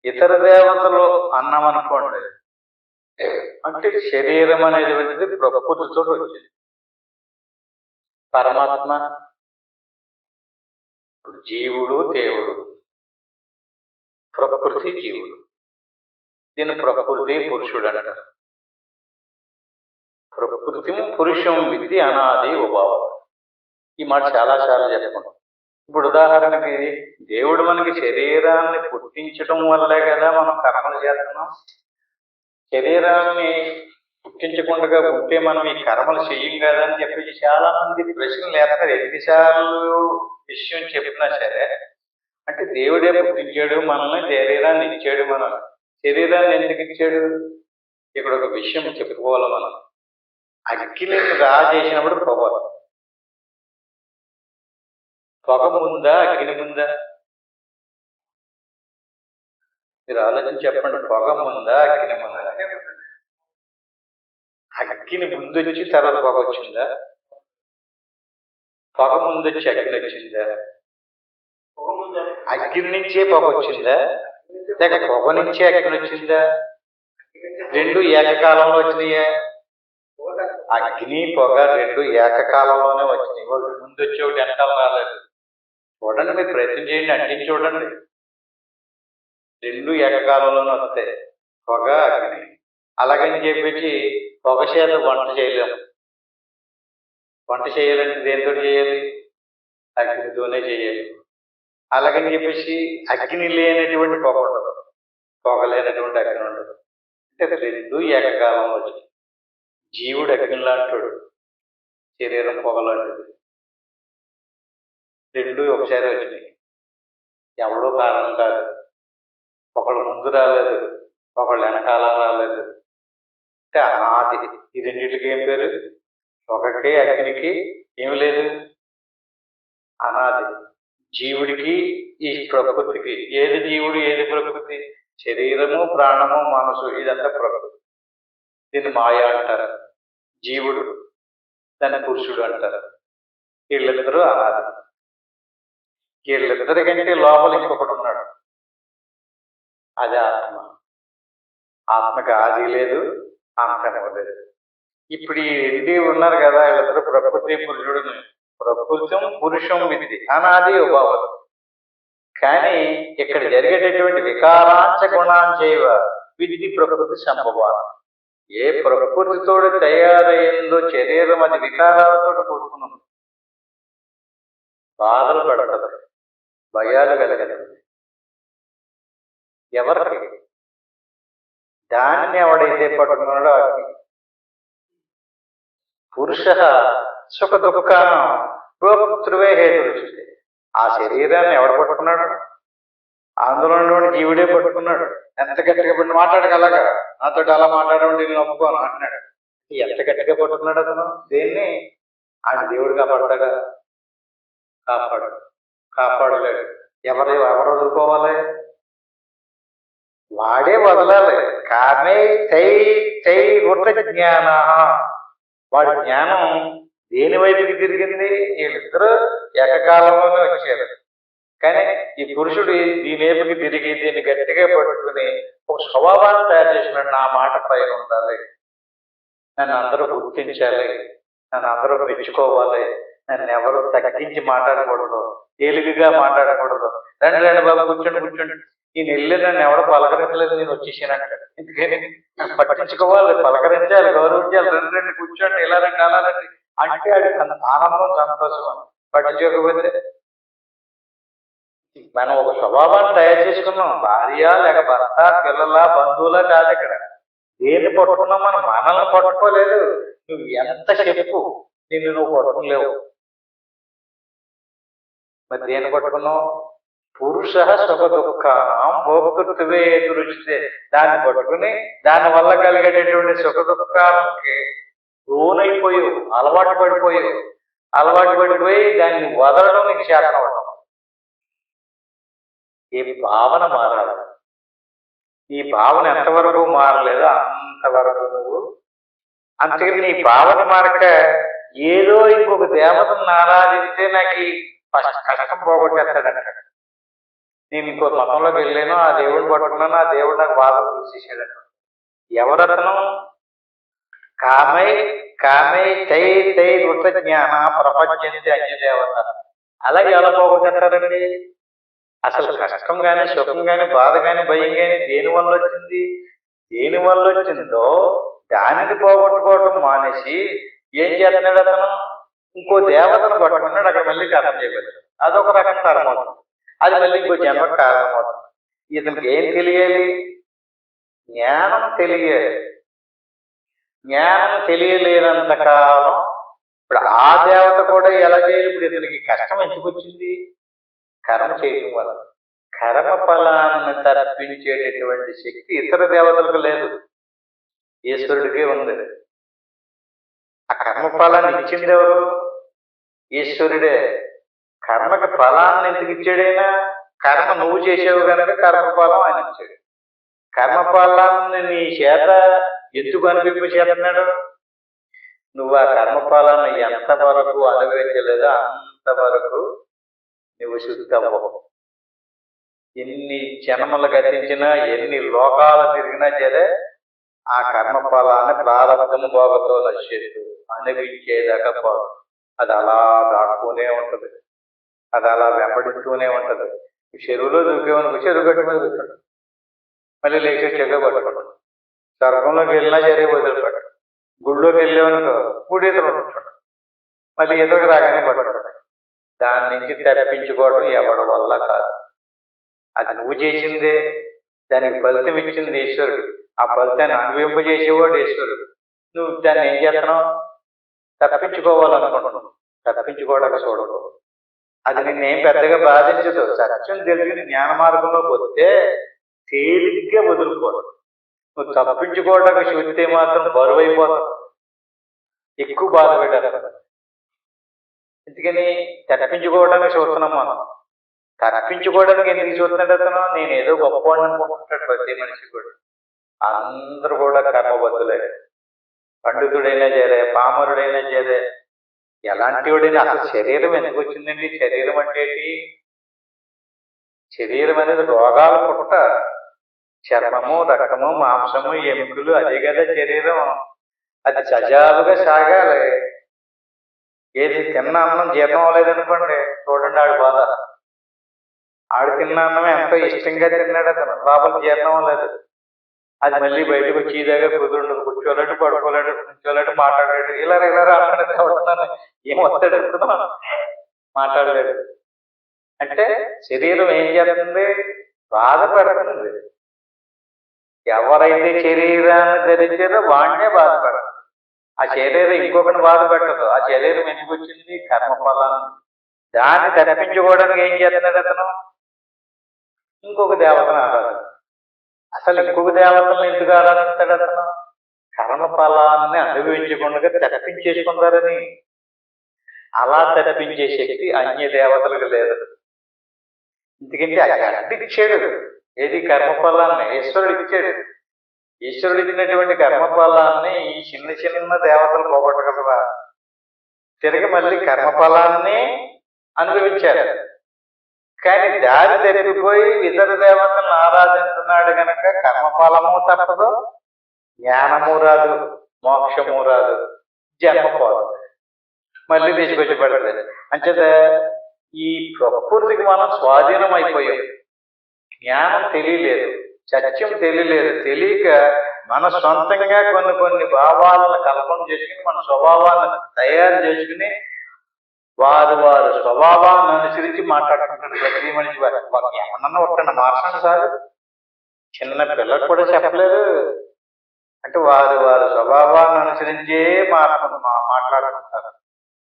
ఇతర దేవతలు అన్నామనుకోండి, అంటే శరీరం అనేటువంటిది ప్రకృతితో వచ్చింది. పరమాత్మ జీవుడు, దేవుడు, ప్రకృతి జీవుడు. దీని ప్రకృతి పురుషుడు అంటారు. ప్రకృతి పురుషం విధి అనాది ఉభావం. ఈ మాట చాలా చెప్పుకుంటాం. ఇప్పుడు ఉదాహరణకి దేవుడు మనకి శరీరాన్ని పుట్టించడం వల్లే కదా మనం కర్మలు చేస్తున్నాం. శరీరాన్ని పుట్టించకుండా ఉంటే మనం ఈ కర్మలు చెయ్యం కదా అని చెప్పేసి చాలా మంది ప్రశ్నలు వేస్తారు. ఎన్నిసార్లు విషయం చెప్పినా సరే, అంటే దేవుడే పుట్టించాడు మనల్ని, శరీరాన్ని ఇచ్చాడు. మనం శరీరాన్ని ఎందుకు ఇచ్చాడు? ఇక్కడ ఒక విషయం చెప్పుకోవాలి. మనం అగ్గిని చేసినప్పుడు పొగ ముందా, అగ్ని ముందా? మీరు ఆలోచించి చెప్పండి. పొగ ముందా, అగ్ని ముందా? అగ్గిని ముందు వచ్చి తర్వాత పొగ వచ్చిందా? పొగ ముందు వచ్చి అగ్ని వచ్చిందా? అగ్ని నుంచే పొగ వచ్చిందా, లేక పొగ నుంచే అగ్ని వచ్చిందా? రెండు ఏకకాలంలో వచ్చినాయా? అగ్ని పొగ రెండు ఏకకాలంలోనే వచ్చినాయి. ఒకటి ముందు వచ్చి ఒకటి వెనకాల రాలేదు. చూడండి, మీరు ప్రయత్నం చేయండి, అంటించి చూడండి. రెండు ఏకకాలంలోనే వస్తాయి, పొగ అగ్ని. అలాగని చెప్పేసి పొగ చేత వంట చేయలేము. వంట చేయాలంటే దేనితో చేయాలి? అగ్నితోనే చేయాలి. అలాగని చెప్పేసి అగ్ని లేనటువంటి పొగ ఉండదు, పొగ లేనటువంటి అగ్ని ఉండదు. అంటే రెండు ఏకకాలంలో వచ్చింది. జీవుడు అగ్ని లాంటాడు, శరీరం పొగలాంటిది. రెండు ఒకసారి వచ్చినాయి. ఎవడో కారణం కాదు. ఒకళ్ళు ముందు రాలేదు, ఒకళ్ళు వెనకాల రాలేదు. అంటే అనాది. ఈ రెండింటికి ఏం పేరు? ఒకకే అగ్నికి ఏమి లేదు, అనాది. జీవుడికి ఈ ప్రకృతికి. ఏది జీవుడు, ఏది ప్రకృతి? శరీరము, ప్రాణము, మనసు, ఇదంతా ప్రకృతి. దీన్ని మాయ అంటారు. జీవుడు, దాన్ని పురుషుడు అంటారు. వీళ్ళిద్దరూ అనాది. వీళ్ళిద్దరి కంటే లోపల ఇంకొకటి ఉన్నాడు, అది ఆత్మ. ఆత్మకి ఆది లేదు, అంతము లేదు. ఇప్పుడు ఈ రెండి ఉన్నారు కదా, వీళ్ళిద్దరు ప్రకృతి పురుషుడుని. ప్రకృతం పురుషం విధి అనాది ఉభావం. కానీ ఇక్కడ జరిగేటటువంటి వికారాంచ గుణాంచైవ విధి ప్రకృతి సంభవాలు. ఏ ప్రకృతితో తయారైందో శరీరం అది వికారాలతో కూడుకున్నాం. బాధలు పెడతది, భయాలు కలగదు. ఎవరికి? దాన్ని ఎవడైతే పట్టుకున్నాడో అది. పురుష సుఖ దుఃఖానం ప్రోక్తృవే హేతురుచితే. ఆ శరీరాన్ని ఎవడు పట్టుకున్నాడు? ఆందోళనలోని జీవుడే పట్టుకున్నాడు. ఎంత గట్టిగా పట్టి మాట్లాడగలగా, నాతో అలా మాట్లాడమంటే నేను ఒప్పుకోను అంటున్నాడు. ఎంత గట్టిగా పట్టుకున్నాడు అతను దేన్ని? ఆయన దేవుడు కాపాడతాడా? కాపాడలేడు. ఎవరు వదులుకోవాలి? వాడే వదలాలి. కామే తై తై వృత జ్ఞాన. వాడి జ్ఞానం దేని వైపుకి తిరిగింది? వీళ్ళిద్దరూ ఏకకాలంలోనే వచ్చారు. కానీ ఈ పురుషుడు దీని వైపుకి తిరిగి దీన్ని గట్టిగా పట్టుకుని ఒక స్వభావాన్ని తయారు చేసినాడు. నా మాట పైన ఉండాలి, నన్ను అందరూ గుర్తించాలి, నన్ను అందరూ మెచ్చుకోవాలి, నన్ను ఎవరు తగ్గించి మాట్లాడకూడదు, తేలికగా మాట్లాడకూడదు. రండి బాబు కూర్చోండి, ఈ నెల్లి నన్ను ఎవడో పలకరించలేదు, నేను వచ్చేసానంటాడు. ఎందుకని? పట్టించుకోవాలి, పలకరించాలి, గౌరవించాలి. రండి కూర్చోండి, ఇలా రండి అలా రండి అంటే అది ఆనందం, సంతోషం. పట్టించుకోకపోతే మనం ఒక స్వభావాన్ని తయారు చేసుకున్నాం. భార్య లేక భర్త, పిల్లల, బంధువుల కాదు. ఇక్కడ దేన్ని పట్టుకున్నాం? మనం మనల్ని పట్టుకోలేదు. నువ్వు ఎంత చెప్పు, నిన్ను నువ్వు పట్టుకోలేవు. మరి దేన్ని పట్టుకున్నావు? పురుష సుఖ దుఃఖానం భోక్తృత్వే రుచితే. దాన్ని పట్టుకుని దాని వల్ల కలిగేటటువంటి సుఖ దుఃఖాలకి లోనైపోయి అలవాటు పడిపోయి దాన్ని వదలడం నీకు శాతం అవడం. ఈ భావన మారాలి. ఈ భావన ఎంతవరకు మారలేదో అంతవరకు నువ్వు. అంతకని నీ భావన మారక ఏదో ఇంకొక దేవతను ఆరాధిస్తే నాకు ఈ కష్టం పోగొట్టేస్తాడంటాడు. నేను ఇంకో మతంలోకి వెళ్ళాను, ఆ దేవుడిని పట్టుకున్నాను, ఆ దేవుడు నాకు బాధ చూసేసాడు. ఎవరతను? కామై తై వృత జ్ఞాన ప్రపంచంతి అన్యదేవత. అలాగే ఎలా పోగొట్టేస్తారండి? అసలు కష్టం కానీ, సుఖం కానీ, బాధ కానీ, భయం కానీ దేని వల్ల వచ్చిందో దానిని పోగొట్టుకోవటం మానేసి ఏం చేస్తున్నాడు అతను? ఇంకో దేవతను పట్టుకున్నాడు. అక్కడ మళ్ళీ కారణం చేయబడ్డాడు. అదొక రకం కారణమవుతుంది. అది మళ్ళీ ఇంకో జన్మ కారణమవుతుంది. ఇతనికి ఏం తెలియాలి? జ్ఞానం తెలియాలి. జ్ఞానం తెలియలేనంత కాలం ఇప్పుడు ఆ దేవత కూడా ఎలా చేయాలి? ఇప్పుడు ఇతనికి కష్టం ఎందుకు వచ్చింది? కర్మ చేయడం వల్ల. కర్మ ఫలాన్ని తప్పించేటటువంటి శక్తి ఇతర దేవతలకు లేదు, ఈశ్వరుడికే ఉంది. ఆ కర్మ ఫలాన్ని ఇచ్చింది ఎవరు? ఈశ్వరుడే. కర్మకి ఫలాన్ని ఎందుకు ఇచ్చాడైనా? కర్మ నువ్వు చేసావు కనుక కర్మఫలం ఆయన ఇచ్చాడు. కర్మఫలాన్ని నీ చేత ఎందుకు అనిపింపచేస్తున్నాడు? నువ్వు ఆ కర్మఫలాన్ని ఎంతవరకు అనుభవించలేదో అంతవరకు నువ్వు శుద్ధి అవ్వవు. ఎన్ని జన్మలు గతించినా, ఎన్ని లోకాలు తిరిగినా సరే ఆ కర్మఫలాన్ని ప్రారంభం భోగతో నశ్యత్తు అనుభవించేదాకా పోదు. అది అలా దాక్కునే ఉంటది, అది అలా వెంబడిస్తూనే ఉంటది. చెరువులో దూకేమనుకో, చెరువు గట్టి మీద కూర్చోండి, మళ్ళీ లేచి చెగ పట్టుకోండి. స్వర్గంలోకి వెళ్ళినా సరే వదిలిపెట్టాడు. గుళ్ళోకి వెళ్ళేవనుకో గుడి ఈతలు పట్టుకోండి, మళ్ళీ ఈతకు రాగానే పట్టుకోండి. దాని నుంచి తప్పించుకోవడం ఎవరి వల్ల కాదు. అది నువ్వు చేసిందే. దానికి ఫలితం ఇచ్చింది ఈశ్వరుడు. ఆ ఫలితాన్ని అనుభవింపజేసేవాడు ఈశ్వరుడు. నువ్వు దాన్ని ఏం చేస్తున్నావు? తప్పించుకోవాలనుకుంటున్నావు. తప్పించుకోవడానికి చూడదు. అది నిన్నేం పెద్దగా బాధించదు. సత్యం తెలిసిన జ్ఞాన మార్గంలో పోతే తేలిగ్గా వదులుకోవడం. నువ్వు తప్పించుకోవడానికి చూస్తే మాత్రం బరువైపోతావు, ఎక్కువ బాధ పెట్టారు. ఎందుకని? తప్పించుకోవడానికి చూస్తున్నాం మనం. తప్పించుకోవడానికి ఎందుకు చూస్తున్నాడు అతను? నేను ఏదో గొప్పవాడిని అనుకుంటున్నాడు ప్రతి మనిషి కూడా. అందరూ కూడా కర్మబద్ధులే. పండితుడైనా చేరే, పామరుడైనా చేరే, ఎలాంటి వాడైనా. అసలు శరీరం ఎందుకు వచ్చిందండి? శరీరం అంటే శరీరం అనేది రోగాలు పుట్ట. చర్మము, రక్తము, మాంసము, ఎముకలు, అదే కదా శరీరం. అది సజావుగా సాగాలి. ఏది తిన్న అన్నం జీర్ణం అవ్వలేదనుకోండి, చూడండి ఆడు బాధ. ఆడు తిన్న అన్నం ఎంతో ఇష్టంగా తిన్నాడు, అతను లోపల జీర్ణం అవ్వలేదు. అది మళ్ళీ బయటకు వచ్చేదాకా కుదురుండదు. కూర్చోలేడు, పడుకోలేడు, కూర్చోలేడు, మాట్లాడాడు, ఇలా అంటున్నాను. ఏమొస్తాడు అనుకున్నాను, మాట్లాడలేడు. అంటే శరీరం ఏం చేస్తుంది? బాధపడుతుంది. ఎవరైతే శరీరాన్ని ధరించారో వాడినే బాధపడదు. ఆ శరీరం ఇంకొకటి బాధ పెట్టదు. ఆ శరీరం ఎందుకు వచ్చింది? కర్మఫలాన్ని. దాన్ని తప్పించుకోవడానికి ఏం చేస్తున్నాడు అతను? ఇంకొక దేవతను ఆరాధన. అసలు ఇంకొక దేవతలను ఎందుకు ఆరాధిస్తాడు అతను? కర్మఫలాన్ని అనుభవించకుండా తప్పించేసుకుంటారని. అలా తప్పించే శక్తి అన్య దేవతలకు లేదు. ఎందుకంటే అది ఇచ్చాడు. ఏది? కర్మఫలాన్ని ఈశ్వరుడు ఇచ్చాడు. ఈశ్వరుడు ఇచ్చినటువంటి కర్మఫలాన్ని ఈ చిన్న చిన్న దేవతలు పోగొట్టగలరా? తిరిగి మళ్ళీ కర్మఫలాన్ని అనుభవించారు. కానీ దారి తప్పిపోయి ఇతర దేవతలను ఆరాధిస్తున్నాడు కనుక కర్మఫలము తప్పదు, జ్ఞానము రాదు, మోక్షము రాదు, జన్మ పోదు, మళ్ళీ తీసుకొచ్చి పెడతాడు. అంచేత ఈ ప్రకృతికి మనం స్వాధీనం అయిపోయాం. జ్ఞానం తెలియలేదు, సత్యం తెలియలేదు. తెలియక మన సొంతంగా కొన్ని భావాలను కల్పన చేసుకుని మన స్వభావాలను తయారు చేసుకుని వారు స్వభావాన్ని అనుసరించి మాట్లాడుకుంటారు. ప్రతి మనిషి వారికి ఏమన్నా ఒక్కడిని మార్చండి సార్, చిన్న పిల్లలు కూడా చెప్పలేరు. అంటే వారు స్వభావాన్ని అనుసరించే మాట్లాడుకుంటారు.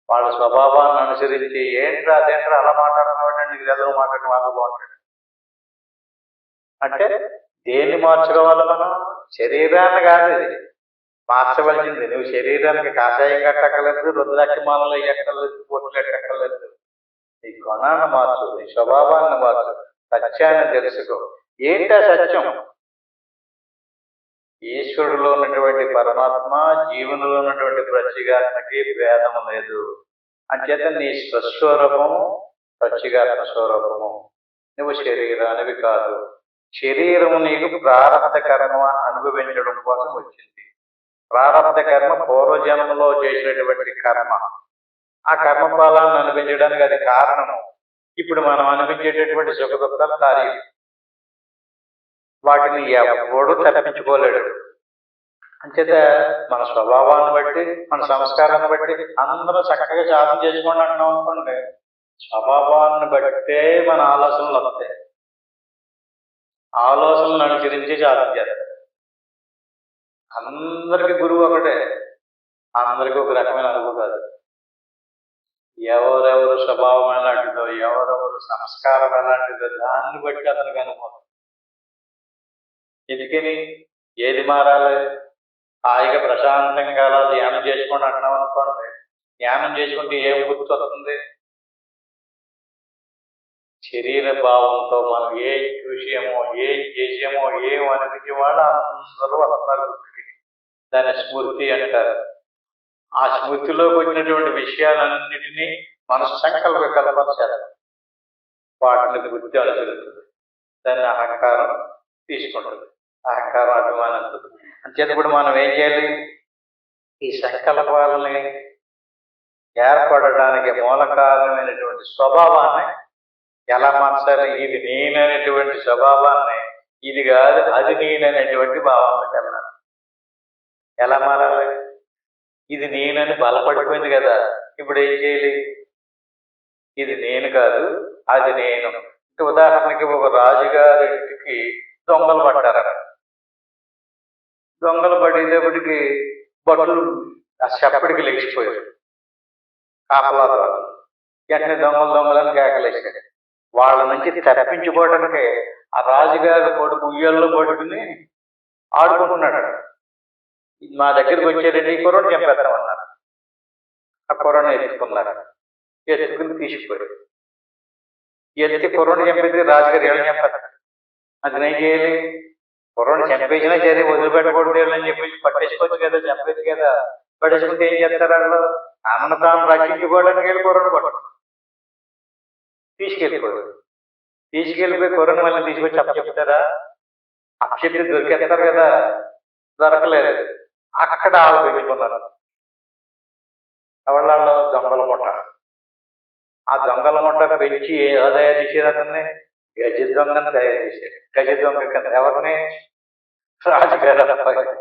వాళ్ళ స్వభావాన్ని అనుసరించి ఏంట్రా అదేంట్రా అలా మాట్లాడుతున్నాడు, నీకు ఎదురు మాట్లాడి బాగుంటాడు. అంటే దేన్ని మార్చుకోవాలి మనం? శరీరాన్ని కాదు ఇది మార్చవలసింది. నువ్వు శరీరానికి కాషాయం కట్టక్కర్లేదు, రుద్రాక్షమాలలో ఎక్కర్లేదు, పొట్లు ఎక్కర్లేదు. నీ గుణాన్ని మార్చు, నీ స్వభావాన్ని మార్చు, సత్యాన్ని తెలుసుకో. ఏంటా సత్యం? ఈశ్వరుడులో ఉన్నటువంటి పరమాత్మ, జీవనంలో ఉన్నటువంటి ప్రత్యేగాత్మకి భేదం లేదు. అంచేత నీ స్వస్వరూపము ప్రత్యేగాత్మ స్వరూపము. నువ్వు శరీరానివి కాదు. శరీరము నీకు ప్రారబ్ధ కర్మ అనుభవించడం కోసం వచ్చింది. ప్రారబ్ధ కర్మ పూర్వజన్మలో చేసినటువంటి కర్మ. ఆ కర్మఫలాన్ని అనిపించడానికి అది కారణము. ఇప్పుడు మనం అనిపించేటటువంటి సుఖ దుఃఖాలు కార్యం. వాటిని ఎవడు తప్పించుకోలేడు. అంచేత మన స్వభావాన్ని బట్టి, మన సంస్కారాన్ని బట్టి అందరూ చక్కగా సాధన చేసుకోండి అంటున్నాం అనుకోండి, స్వభావాన్ని బట్టే మన ఆలోచనలు వస్తాయి. ఆలోచనలను అనుసరించి సాధన చేస్తారు. అందరికి గురువు ఒకటే, అందరికీ ఒక రకమైన అనుభవం కాదు. ఎవరెవరు స్వభావం ఎలాంటిదో, ఎవరెవరు సంస్కారం ఎలాంటిదో దాన్ని బట్టి అతనికి అనుభవం. ఎందుకని ఏది మారాలి? హాయిగా ప్రశాంతంగా అలా ధ్యానం చేసుకోండి అంటున్నాం అనుకోండి, ధ్యానం చేసుకుంటే ఏం గుర్తు వస్తుంది? శరీర భావంతో మనం ఏం చూసామో, ఏం చేసామో, ఏం అనిపించే వాళ్ళు అందరూ వస్తారు గుర్తుకి. దాన్ని స్మృతి అంటారు. ఆ స్మృతిలోకి వచ్చినటువంటి విషయాలన్నిటినీ మన సంకల్ప కల్పన చేస్తారు. వాటిని బుద్ధి అనుసరిస్తుంది. దాన్ని అహంకారం తీసుకుంటుంది. అహంకారం అభిమానంతో. అంచేత కూడా మనం ఏం చేయాలి? ఈ సంకల్పాలని ఏర్పడడానికి మూల కారణమైనటువంటి స్వభావాన్ని ఎలా మార్చాలి? ఇది నేననేటువంటి స్వభావాన్ని ఇది కాదు అది నేననేటువంటి భావానికి వెళ్ళాలి. ఎలా మారాలి? ఇది నేనని బలపడిపోయింది కదా, ఇప్పుడు ఏం చేయాలి? ఇది నేను కాదు అది నేను. ఉదాహరణకి ఒక రాజుగారింటికి దొంగలు పడ్డారు. దొంగలు పడేటప్పటికి బట్టలు ఆ చెప్పడికి లేచిపోయారు. కాపలాదారు వెంటనే దొంగలని కేకలేసాడు. వాళ్ళ నుంచి తప్పించుకోవడానికి ఆ రాజుగారి కొడుకు ఉయ్యల్లో పడుకుని ఆడుకుంటున్నాడు. మా దగ్గరికి వచ్చేటండి, ఈ కుర్రను చంపేస్తామన్నారు. ఆ కుర్రను ఎత్తుకున్నారు. ఎత్తుకుని తీసుకుపోయాడు. ఎత్తి కుర్రను చంపేది రాజుగారు ఏళ్ళని చంపేస్తాడు. అది ఏం చేయాలి? కుర్రను చంపేసినా సరే వదిలిపెట్టకూడదు అని చెప్పేసి పట్టేసుకోవచ్చు కదా, చంపేది కదా. పట్టేసుకుంటే ఏం చేస్తారు? వాళ్ళు ఆమెను తాను రక్షించుకోవడానికి వెళ్ళి కుర్రను పట్టడం తీసుకెళ్ళిపోయాడు. తీసుకెళ్ళిపోయి కుర్రని మళ్ళీ తీసుకొచ్చి అప్పచెప్తారా? అప్పచెప్తే దొరికేస్తారు కదా, దొరకలేదు. అక్కడ ఆళ్ళు పెట్టుకున్నారు ఎవళ్ళాళ్ళు? దొంగల ముఠ. ఆ దొంగల ముఠ పెంచి ఎలా తయారు చేశారు అతన్ని? గజ దొంగని తయారు చేశారు. గజ దొంగ కదా ఎవరిని? రాజుగారు అబ్బాయి.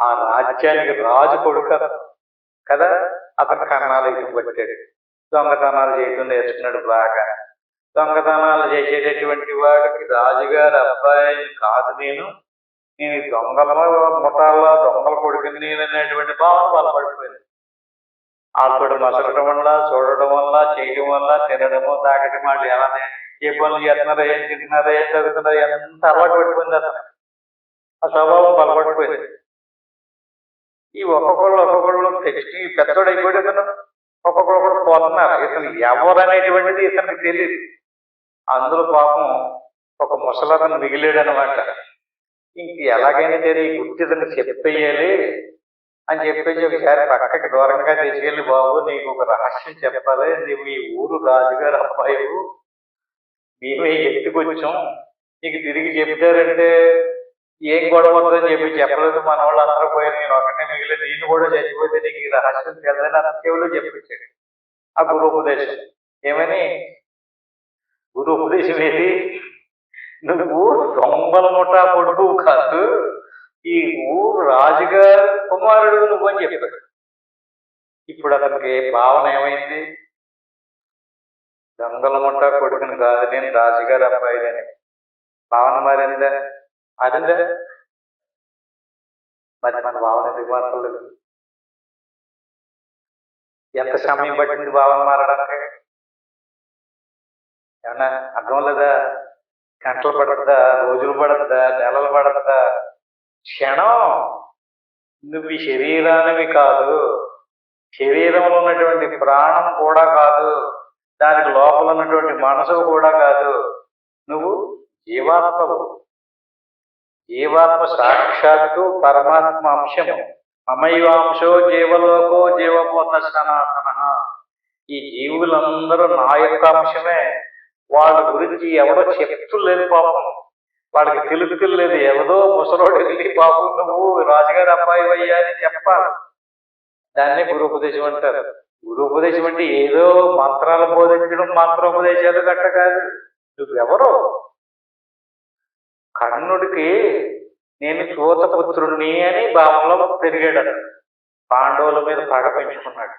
ఆ రాజ్యానికి రాజు కొడుకు కదా, అతను కన్నాలు ఇటు పట్టాడు. దొంగతనాలు చేయటం నేర్చుకున్నాడు బాగా. దొంగతనాలు చేసేటటువంటి వాడికి రాజుగారి అబ్బాయిని కాదు నేను దొంగల ముఠాల్లో దొంగల కొడుకుని నేను అనేటువంటి భావన బలపడిపోయింది. ఆవిడ మసలడం వల్ల, చూడడం వల్ల, చేయడం వల్ల, తినడము, తాగడం, వాళ్ళు ఎలా ఏ పనులు చేస్తున్నారో, ఏం తింటున్నారో, ఏం చదువుతున్నారో ఎంత అలవాటు పడిపోయింది అతను. ఆ స్వభావం బలపడిపోయింది. ఈ ఒక్కొక్కళ్ళు తెచ్చి పెద్దోడు అయిపోయాడు ఇతను. ఒక్కొక్కరు పోతున్నారు. ఇతను ఎవరు అనేటువంటిది ఇతనికి తెలియదు. అందులో పాపం ఒక ముసలతను మిగిలాడు అనమాట. ఇంక ఎలాగైనా సరే ఈ గుర్తిదని చెప్పేయాలి అని చెప్పేసి ఒకసారి పక్కకి దూరంగా తీసుకెళ్ళి, బాబు నీకు ఒక రహస్యం చెప్పాలి, నువ్వు ఈ ఊరు రాజుగారు అబ్బాయి, మేమే ఎత్తుకొచ్చాం, నీకు తిరిగి చెప్తారంటే ఏం గొడవ అవుతుందని చెప్పలేదు. మన వాళ్ళు అందరూ పోయారు, నేను ఒకటే మిగిలి, నేను కూడా చచ్చిపోతే నీకు ఈ రహస్యం తెలియదని అతని కేవలం చెప్పించాడు. ఆ గురు ఉపదేశం ఏమని? గురు ఉపదేశం ఏది? నువ్వు దొంగల ముఠా కొడుకు కాదు, ఈ ఊరు రాజుగారు కుమారుడు నువ్వు అని చెప్పాడు. ఇప్పుడు అతనికి భావన ఏమైంది? దొంగల ముఠా కొడుకుని కాదు, నేను రాజుగారు అబ్బాయిని. భావన మారిందా? మారిందా? మరి మన భావన ఎందుకు మారలేదు? ఎంత సమయం పట్టింది భావన మారడానికి? ఏమన్నా అర్థం లేదా? గంటలు పడద్దా, రోజులు పడద్దా, నెలలు పడద్దా? క్షణం. నువ్వు ఈ శరీరానివి కాదు, శరీరంలో ఉన్నటువంటి ప్రాణం కూడా కాదు, దానికి లోపల ఉన్నటువంటి మనసు కూడా కాదు. నువ్వు జీవాత్మవు. జీవాత్మ సాక్షాత్తు పరమాత్మ అంశము. మమైవాంశో జీవలోకో జీవభూత సనాతన. ఈ జీవులందరూ నా యొక్క అంశమే. వాళ్ళ గురించి ఎవరో చెప్తులేదు పాపం, వాళ్ళకి తెలుపుతులేదు. ఎవరో ముసలోడు వెళ్ళి, బాబు నువ్వు రాజుగారి అబ్బాయి అయ్యా అని చెప్పాలి. దాన్నే గురుపదేశం అంటారు. గురుపదేశం అంటే ఏదో మంత్రాలు బోధించడం, మంత్రోపదేశాలు గట్ట కాదు. నువ్వెవరో? కర్ణుడికి నేను చూతపుత్రుణ్ణి అని భావంలో పెరిగాడు. పాండవుల మీద పగ పెంచుకున్నాడు.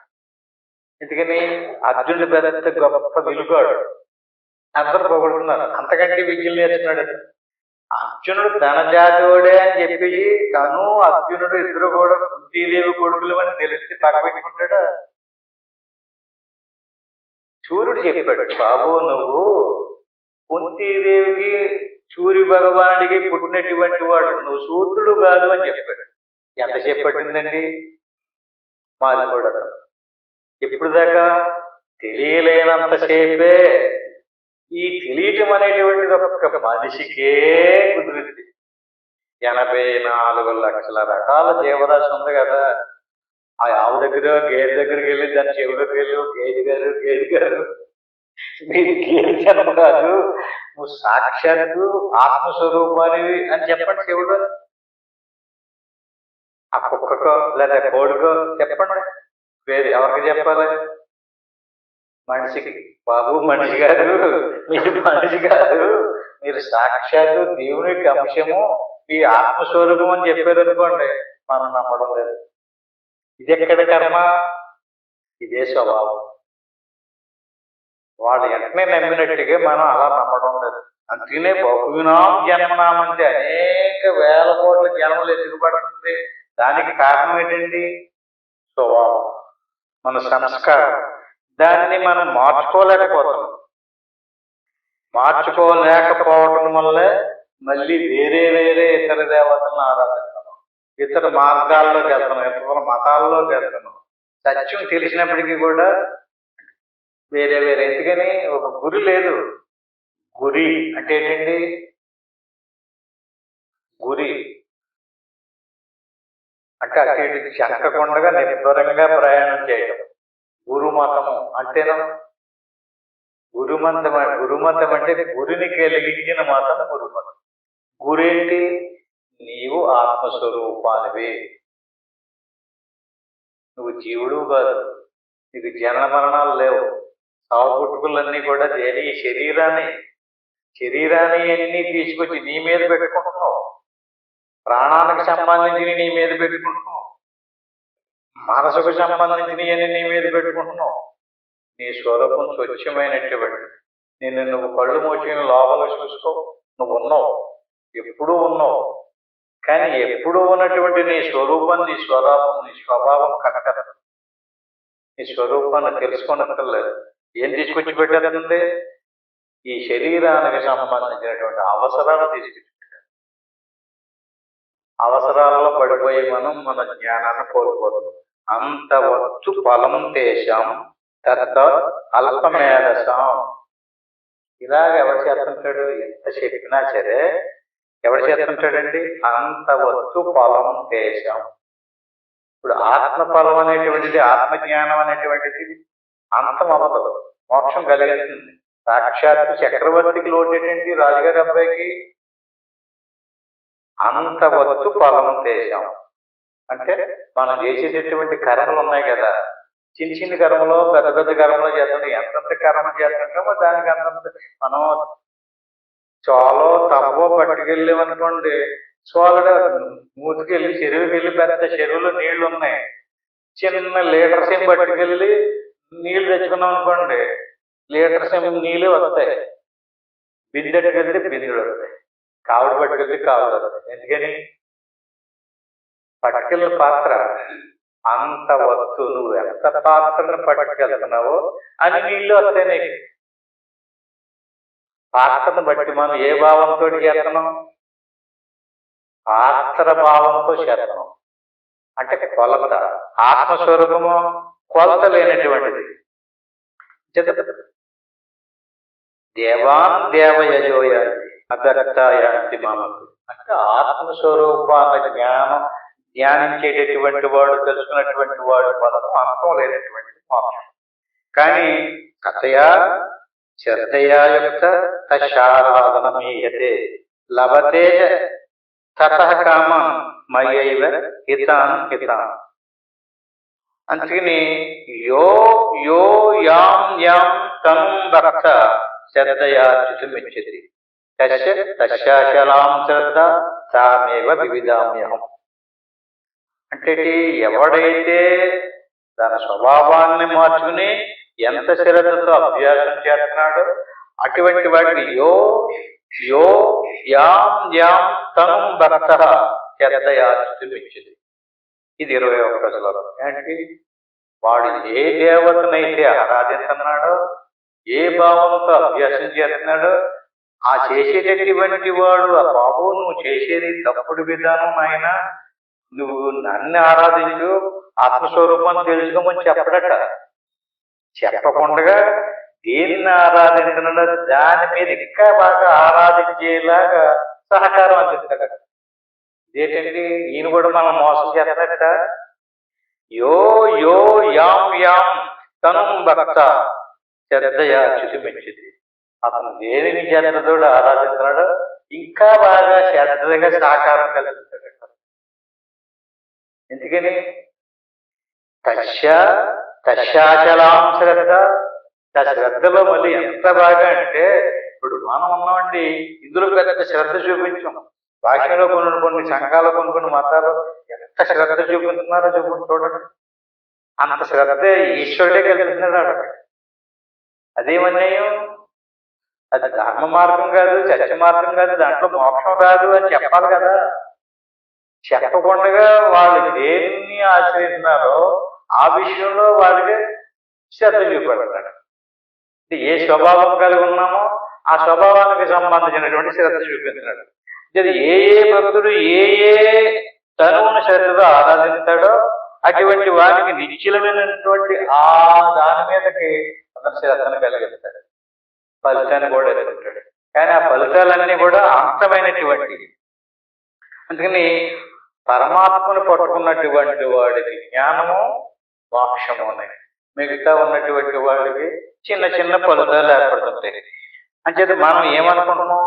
ఎందుకని? అర్జునుడి పెద్ద గొప్ప విలుగాడు, అందరూ పొగడుతున్నారు. అంతకంటే విద్యలు నేర్చుకున్నాడు. అర్జునుడు తన జాతివాడే అని చెప్పి తను అర్జునుడు ఇద్దరు కూడా కుంతీదేవి కొడుకులు అని తెలిసి పగ పెట్టుకుంటాడా? సూర్యుడు చెప్పాడు, బాబు నువ్వు కుంతీదేవికి సూర్య భగవానుడికి పుట్టినటువంటి వాడు, నువ్వు సూర్యుడు కాదు అని చెప్పాడు. ఎంత చెప్పట్టిందండి మాది కూడా. ఎప్పుడు దాకా? తెలియలేనంతసేపే. ఈ తెలియటం అనేటువంటిది ఒక మనిషికే కుదిరింది. 84 లక్షల రకాల జీవరాశి ఉంది కదా. ఆ ఆవు దగ్గర గేదె దగ్గరికి వెళ్ళి దాని చెవులోకి వెళ్ళి, గేదె గారు మీరు గేదె జన్మ కాదు, నువ్వు సాక్షాత్తు ఆత్మస్వరూపానివి అని చెప్పండి చెవుడు. ఆ కుక్కకో లేదా కోడికో చెప్పండి. వేరే ఎవరికి చెప్పాలి? మనిషికి. బాబు మనిషి కాదు, మీరు మనిషి కాదు, మీరు సాక్షాత్తు దేవునికి అంశము, మీ ఆత్మస్వరూపం అని చెప్పారు అనుకోండి, మనం నమ్మడం లేదు. ఇది ఎక్కడ కర్మ? ఇదే స్వభావం. వాళ్ళు వెంటనే నమ్మినట్టుగా మనం అలా నమ్మడం లేదు. అందుకనే బహునాం జన్మనాం అంటే అనేక వేల కోట్ల జన్మలు ఎదుగుపడుతుంది. దానికి కారణం ఏంటండి? స్వభావం, మన సంస్కారం. దాన్ని మనం మార్చుకోలేకపోతున్నాం. మార్చుకోలేకపోవడం వల్లే మళ్ళీ వేరే ఇతర దేవతలను ఆరాధిస్తున్నాం, ఇతర మార్గాల్లోకి వెళ్తున్నాం, ఇతర మతాల్లోకి వెళ్తున్నాం. సత్యం తెలిసినప్పటికీ కూడా వేరే. ఎందుకని? ఒక గురి లేదు. గురి అంటే ఏంటండి? గురి అంటే అటు ఇటు చెక్కకుండా నిర్భరంగా ప్రయాణం చేయటం. గురు మతము అంటేనా? గురుమతం అంటే గురిని కలిగించిన మతం గురుమతం. గురేంటి? నీవు ఆత్మస్వరూపానివి, నువ్వు జీవుడు కాదు, నీకు జనన మరణాలు లేవు, సావు పుట్టుకులన్నీ కూడా దేని శరీరాన్ని అన్ని తీసుకొచ్చి నీ మీద పెట్టుకుంటున్నావు, ప్రాణానికి సంబంధించి నీ మీద పెట్టుకుంటున్నావు, మనసుకు సంబంధించినవి అని నీ మీద పెట్టుకుంటున్నావు. నీ స్వరూపం స్వచ్ఛమైనటువంటి నువ్వు కళ్ళు మూసిన లోపల చూసుకో, నువ్వు ఉన్నావు, ఎప్పుడూ ఉన్నావు. కానీ ఎప్పుడూ ఉన్నటువంటి నీ స్వరూపం, నీ స్వభావం కట్టదు. నీ స్వరూపాన్ని తెలుసుకున్నట్లేదు. ఏం తీసుకొచ్చి పెట్టారంటే ఈ శరీరానికి సంబంధించినటువంటి అవసరాలు తీసుకొచ్చి పెట్టారు. అవసరాలలో పడిపోయి మన జ్ఞానాన్ని కోల్పోతాం. అంతవత్తు ఫలం తేషాం తత్ అల్పమేధసాం. ఇలాగ ఎవరు చేస్తుంటాడు? ఎంత చెప్పినా సరే ఎవరు చేస్తుంటాడండి? అంతవత్తు ఫలం తేషాం. ఇప్పుడు ఆత్మఫలం అనేటువంటిది, ఆత్మజ్ఞానం అనేటువంటిది అంతం అవ్వదు, మోక్షం కలిగిస్తుంది. సాక్షాత్తు చక్రవర్తికి లోటేటండి, రాజుగారి అబ్బాయికి. అంతవత్తు ఫలం తేషాం అంటే మనం చేసేటటువంటి కర్మలు ఉన్నాయి కదా, చిన్న కర్మలో పెద్ద పెద్ద కర్మలో చేస్తుంటే ఎంతంత కర్మ చేస్తుంటామో దానికి అంతంత. మనం చోలో తవ్వో పట్టుకెళ్ళామనుకోండి, చోళ మూతికెళ్ళి చెరువుకి వెళ్ళి పెద్ద చెరువులో నీళ్లు ఉన్నాయి, చిన్న లీటర్ సెమ్ పట్టుకెళ్ళి నీళ్లు తెచ్చుకున్నాం అనుకోండి, లీటర్ సెమ్ నీళ్ళు వస్తాయి. బిందెట్టుకెళ్తే బిందులు వస్తాయి, కావుడు పట్టుకెళ్తే కావుడు వస్తాయి. ఎందుకని? పట్టుకెళ్ళిన పాత్ర అంత వత్తు, నువ్వు ఎంత పాత్రను పట్టుకెళ్తున్నావో అని నీళ్ళు వస్తాయి నీకు. పాత్రను బట్టి మనం ఏ భావంతో చేస్తున్నాం? పాత్ర భావంతో చేస్తున్నాం. అంటే కొలత. ఆత్మస్వరూపము కొలత లేనటువంటిది. దేవాన్ దేవయజోయాంతి అభక్తాయాంతి మామకు. అంటే ఆత్మస్వరూపాన్ని ధ్యానించేటటువంటి వాడు, తెలుసుకున్నటువంటి వాడు పదం అంతం లేనటువంటి మోక్షం. కానీ శ్రద్ధయా యొక్క తశారాధనమీయతే లభతే తతః కామం మయైవ హితాన్. అందుకని యో యాం తనుం భక్త శ్రద్ధయా చ్యుతిమిచ్చతి తస్యాచలాం శ్రద్ధ సామేవ వివిధామ్యహం. అంటే ఎవడైతే తన స్వభావాన్ని మార్చుకుని ఎంత శ్రద్ధతో అభ్యాసం చేస్తున్నాడో అటువంటి వాటిని యో యాం తనుం భక్త శ్రద్ధయా చ్యుతిమిచ్చతి. ఇది 21వ శ్లోకం. ఏంటి? వాడు ఏ దేవతనైతే ఆరాధిస్తున్నాడో, ఏ భావంతో అభ్యాసం చేస్తున్నాడో, ఆ చేసేటటువంటి వాడు, ఆ బాబు నువ్వు చేసేది తప్పుడు విధానం, ఆయన నువ్వు నన్ను ఆరాధించు, ఆత్మస్వరూపాన్ని తెలుసుకోమని చెప్పడట. చెప్పకుండా దేన్ని ఆరాధించినాడో దాని మీద ఇంకా బాగా ఆరాధించేలాగా సహకారం అందిస్తాడట. ఇదేంటండి? ఈయన కూడా మనం మోసం చేస్తాడట. యో యాం తనుం భక్త శ్రద్ధయా చ్యుతిమిచ్చతి. అతను దేనిని శ్రద్ధతో ఆరాధిస్తున్నాడో ఇంకా బాగా శ్రద్ధగా సహకారం కలుగుతాడట. ఎందుకని? తస్యాచలాం శ్రద్ధ. శ్రద్ధలో మళ్ళీ ఎంత బాగా అంటే, ఇప్పుడు మనం ఉన్నామండి, ఇందులో పెద్ద శ్రద్ధ చూపించాం. భాషలో కొన్ని సంఘాలు, కొన్ని మతాలు ఎంత శ్రద్ధ చూపిస్తున్నారో చూడండి. అంత శ్రద్ధ ఈశ్వరుడే కల్పిస్తున్నాడు. అదేమన్యాయం? అది ధర్మ మార్గం కాదు, సత్య మార్గం కాదు, దాంట్లో మోక్షం రాదు అని చెప్పాలి కదా. చెప్పకుండా వాళ్ళు దేన్ని ఆశ్రయిస్తున్నారో ఆ విషయంలో వాళ్ళకి శ్రద్ధ చూపెడతాడు. ఏ స్వభావం కలిగి ఉన్నామో ఆ స్వభావానికి సంబంధించినటువంటి శ్రద్ధ చూపిస్తున్నాడు. ఏ భక్తుడు ఏ తనువును శ్రద్ధతో ఆరాధిస్తాడో అటువంటి వారికి నిశ్చలమైనటువంటి ఆ దాని మీదకి అతను శ్రద్ధను కలిగిస్తాడు, ఫలితాన్ని కూడా ఎదుర్కొంటాడు. కానీ ఆ ఫలితాలన్నీ కూడా అంతమైనటువంటివి. అందుకని పరమాత్మను పట్టుకున్నటువంటి వాడికి జ్ఞానము మోక్షము ఉన్నాయి, మిగతా ఉన్నటువంటి వాడికి చిన్న చిన్న ఫలితాలు ఏర్పడుతుంటాయి. అంచేత మనం ఏమనుకుంటున్నాం?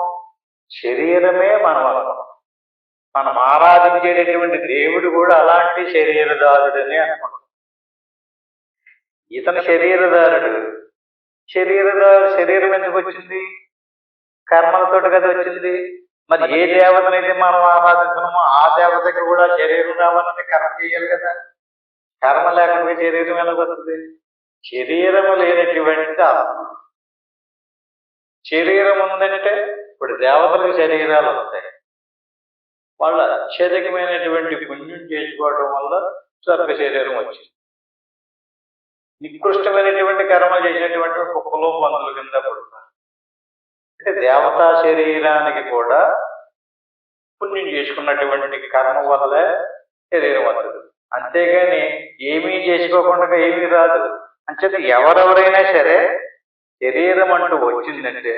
శరీరమే మనం అనుకుంటున్నాం. మనం ఆరాధించేటటువంటి దేవుడు కూడా అలాంటి శరీరదారుడని అనుకుంటున్నాం. ఇతని శరీరదారుడు. శరీరం ఎందుకు వచ్చింది? కర్మలతోటి కదా వచ్చింది. మరి ఏ దేవతనైతే మనం ఆరాధిస్తున్నామో ఆ దేవతకి కూడా శరీరం రావాలంటే కర్మ చేయాలి కదా. కర్మ లేకుండా శరీరం ఎలా వస్తుంది? శరీరము లేనటువంటి ఆత్మ. శరీరం ఉందంటే ఇప్పుడు దేవతలకు శరీరాలు వస్తాయి. వాళ్ళ అత్యధికమైనటువంటి పుణ్యం చేసుకోవడం వల్ల స్వర్గ శరీరం వచ్చింది. నికృష్టమైనటువంటి కర్మ చేసేటువంటి కుక్కలు పందుల కింద పడుతారు. అంటే దేవతా శరీరానికి కూడా పుణ్యం చేసుకున్నటువంటి కర్మ వల్లే శరీరం వస్తుంది. అంతేగాని ఏమీ చేసుకోకుండా ఏమీ రాదు. అంచేత ఎవరెవరైనా సరే శరీరం అంటూ వచ్చిందంటే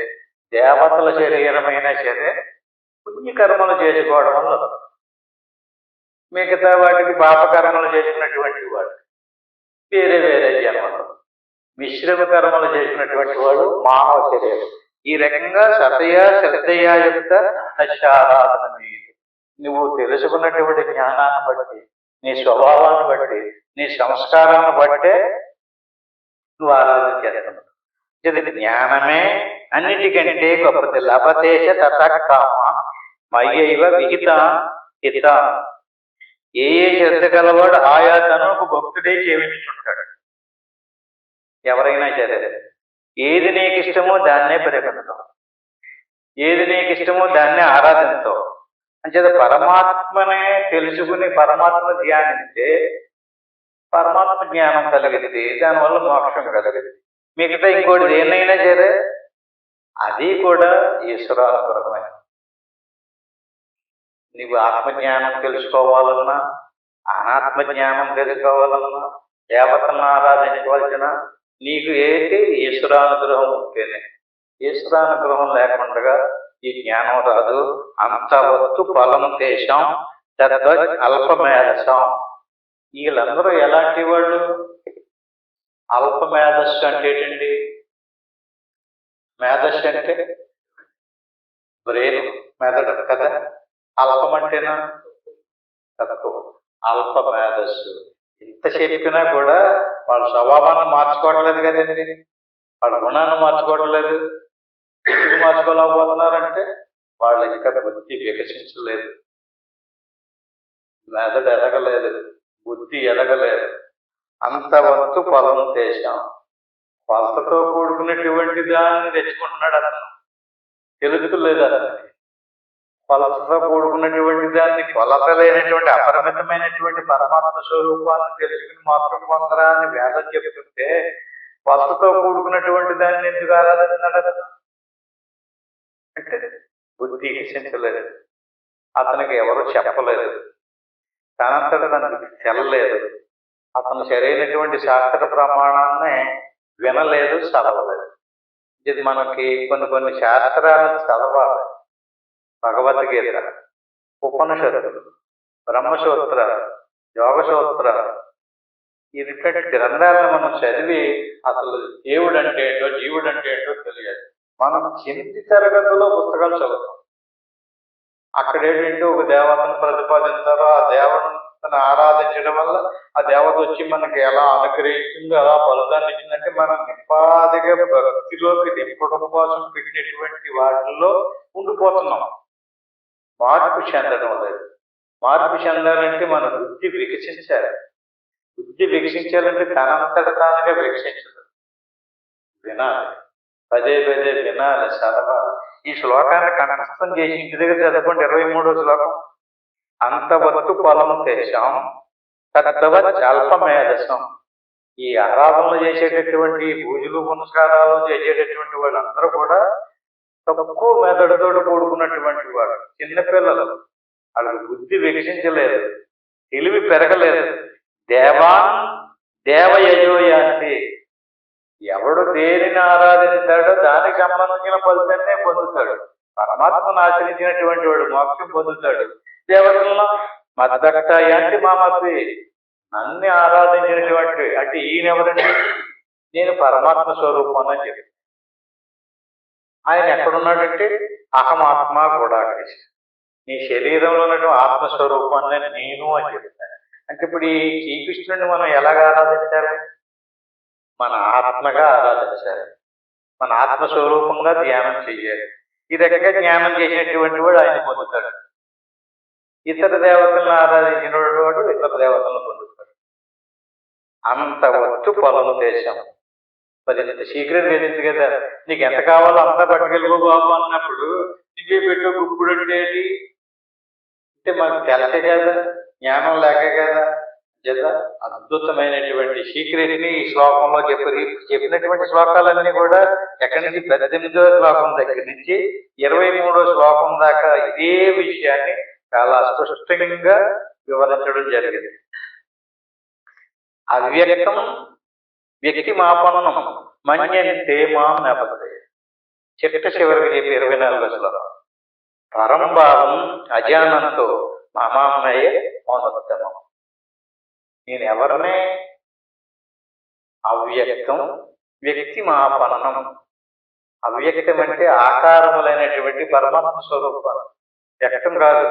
దేవతల శరీరమైనా సరే పుణ్యకర్మలు చేసుకోవడం వల్ల, మిగతా వాటికి పాపకర్మలు చేసినటువంటి వాడు వేరే వేరే జన్మలు, మిశ్రమ కర్మలు చేసినటువంటి వాడు మానవ శరీరం. ఈ రకంగా సతయా శ్రద్ధయా యొక్క దశారాధన నువ్వు తెలుసుకున్నటువంటి జ్ఞానాన్ని బట్టి, నీ స్వభావాన్ని బట్టి, నీ సంస్కారాన్ని బట్టే నువ్వు ఆరాధన చేస్తున్నావు. ఇది జ్ఞానమే అన్నిటికంటే గొప్పది. లభతేశ తథకామ మయ్యైవ విహిత హిత. ఏ శ్రద్ధ కలవాడు ఆయా తనకు భక్తుడే చేయించుంటాడు. ఎవరైనా సరే ఏది నీకు ఇష్టమో దాన్నే పరిగణిస్తావు, ఏది నీకు ఇష్టమో దాన్నే ఆరాధిస్తావు. అంచేత పరమాత్మనే తెలుసుకుని పరమాత్మ ధ్యానిస్తే పరమాత్మ జ్ఞానం కలిగింది, దానివల్ల మోక్షం కలిగింది. మిగతా ఇంకోటి దేన్నైనా సరే అది కూడా ఈశ్వరానుగ్రహమే. నీవు ఆత్మజ్ఞానం తెలుసుకోవాలన్నా, అనాత్మ జ్ఞానం తెలుసుకోవాలన్నా, దేవతలను ఆరాధించవలసిన నీకు ఏంటి? ఈశ్వరానుగ్రహం ఉంటేనే. ఈశ్వరానుగ్రహం లేకుండా ఈ జ్ఞానం రాదు. అంతవత్తు ఫలం దేశం తద్వత్ అల్పమేధసం. వీళ్ళందరూ ఎలాంటి వాళ్ళు? అల్పమేధస్సు అంటే ఏంటండి? మేధస్సు అంటే బ్రెయిన్, మెదడు కదా. అల్పం అంటేనా తక్కువ. అల్ప మేధస్సు. ఇంత చెప్పినా కూడా వాళ్ళ స్వభావాన్ని మార్చుకోవట్లేదు కదండి, వాళ్ళ గుణాన్ని మార్చుకోవట్లేదు. ఎందుకు మార్చుకోలేకపోతున్నారంటే వాళ్ళు ఇంకా బుద్ధి వికసించలేదు, మెదడు ఎదగలేదు, బుద్ధి ఎదగలేదు. అంతవంతు ఫలం దేశం. కొలతతో కూడుకున్నటువంటి దాన్ని తెచ్చుకుంటున్నాడు అతను, తెలుగులేదు అతనికి. కొలతతో కూడుకున్నటువంటి దాన్ని, కొలత లేనటువంటి అపరిమితమైనటువంటి పరమాత్మ స్వరూపాన్ని తెలుసుకుని మాత్రం పొందరా అని వేదం చెబుతుంటే కొలతతో కూడుకున్నటువంటి దాన్ని ఎందుకు ఆరాధిస్తున్నాడు అతను? అంటే బుద్ధి వికసించలేదు, అతనికి ఎవరు చెప్పలేదు, తనంతట తనకి తెల్లలేదు, అతను సరైనటువంటి శాస్త్ర ప్రమాణాన్ని వినలేదు, చదవలేదు. ఇది మనకి కొన్ని శాస్త్రాలను చదవాలి. భగవద్గీత, ఉపనిషత్తులు, బ్రహ్మసూత్రాలు, యోగసూత్రాలు, ఇటువంటి గ్రంథాలను మనం చదివి అసలు దేవుడు అంటే ఏంటో, జీవుడు అంటే ఏంటో తెలియాలి. మనం కింది తరగతిలో పుస్తకాలు చదువుతాం. అక్కడ ఏంటంటే ఒక దేవతను ప్రతిపాదించారో ఆ దేవతను ఆరాధించడం వల్ల ఆ దేవత వచ్చి మనకి ఎలా అనుగ్రహించిందో, ఎలా ఫలితాన్ని ఇచ్చిందంటే మనం నింపాదిగా భక్తిలోకి నింపడం కోసం పెట్టినటువంటి వాటిల్లో ఉండిపోతున్నాం. మార్పు చెందడం లేదు. మార్పు చెందాలంటే మన బుద్ధి వికసించాలి. బుద్ధి వికసించాలంటే తనంతట తానుగా వికసించదు, వినాలి, పదే పదే వినాలి, చదవాలి. ఈ శ్లోకాన్ని కంఠస్థం చేసి ఇంటి దగ్గర చదవకుండా 23వ శ్లోకం. అంతవత్తు ఫలం దేశం తద్వత్ అల్పమేధసం. ఈ ఆరాధనలు చేసేటటువంటి పూజలు పునస్కారాలు చేసేటటువంటి వాళ్ళందరూ కూడా తక్కువ మెదడుతో కూడుకున్నటువంటి వాడు. చిన్నపిల్లలు, వాళ్ళకి బుద్ధి వికసించలేదు, తెలివి పెరగలేదు. దేవాన్ దేవయజోయాంతి. ఎవడు దేనిని ఆరాధించాడో దానికి సంబంధించిన ఫలితాన్నే పొందుతాడు. పరమాత్మను ఆశ్రయించినటువంటి వాడు మోక్షం పొందుతాడు. దేవతల్లో మద్దక్త యాంతి మామతి, నన్ను ఆరాధించినటువంటి అంటే ఈయనెవరండి? నేను పరమాత్మ స్వరూపం అని చెప్పి ఆయన ఎక్కడున్నాడంటే అహమాత్మ గుడాకేశ, నీ శరీరంలో ఉన్నటువంటి ఆత్మస్వరూపాన్ని నేను అని చెప్తాను. అంటే ఇప్పుడు ఈ శ్రీకృష్ణుడిని మనం ఎలాగ ఆరాధించాలి? మన ఆత్మగా ఆరాధించాలి, మన ఆత్మస్వరూపంగా ధ్యానం చెయ్యాలి. ఈ రకంగా జ్ఞానం చేసినటువంటి వాడు ఆయన పొందుతాడు. ఇతర దేవతలను ఆరాధించిన వాడు ఇతర దేవతలను పొందుతాడు. అంత వస్తు పొలం దేశం. మరి ఇంత సీక్రెట్ తెలిసింది కదా, నీకు ఎంత కావాలో అంతా పట్టుకెళ్ళిపో బాబు అన్నప్పుడు నువ్వే పెట్టు గుప్పుడు అంటే మనకు తెలిసే కదా, జ్ఞానం లేక కదా. కదా అద్భుతమైనటువంటి సీక్రెట్ ని ఈ శ్లోకంలో చెప్పినటువంటి శ్లోకాలన్నీ కూడా ఎక్కడి నుంచి 18వ శ్లోకం దగ్గర నుంచి 23వ శ్లోకం దాకా ఇదే విషయాన్ని చాలా స్పష్టంగా వివరించడం జరిగింది. అవ్యక్తం వ్యక్తి మాపన్నం మన్యంతే మాం నెపదే. చిట్ట చివరికి చెప్పి 24వ శ్లోకం, పరంభావం అజానంతో మామామయ మౌనోత్తమం. నేను ఎవరినే అవ్యక్తం వ్యక్తి మాపన్నం. అవ్యక్తం అంటే ఆకారములైనటువంటి పరమాత్మ స్వరూపాలు, వ్యక్తం కాదు.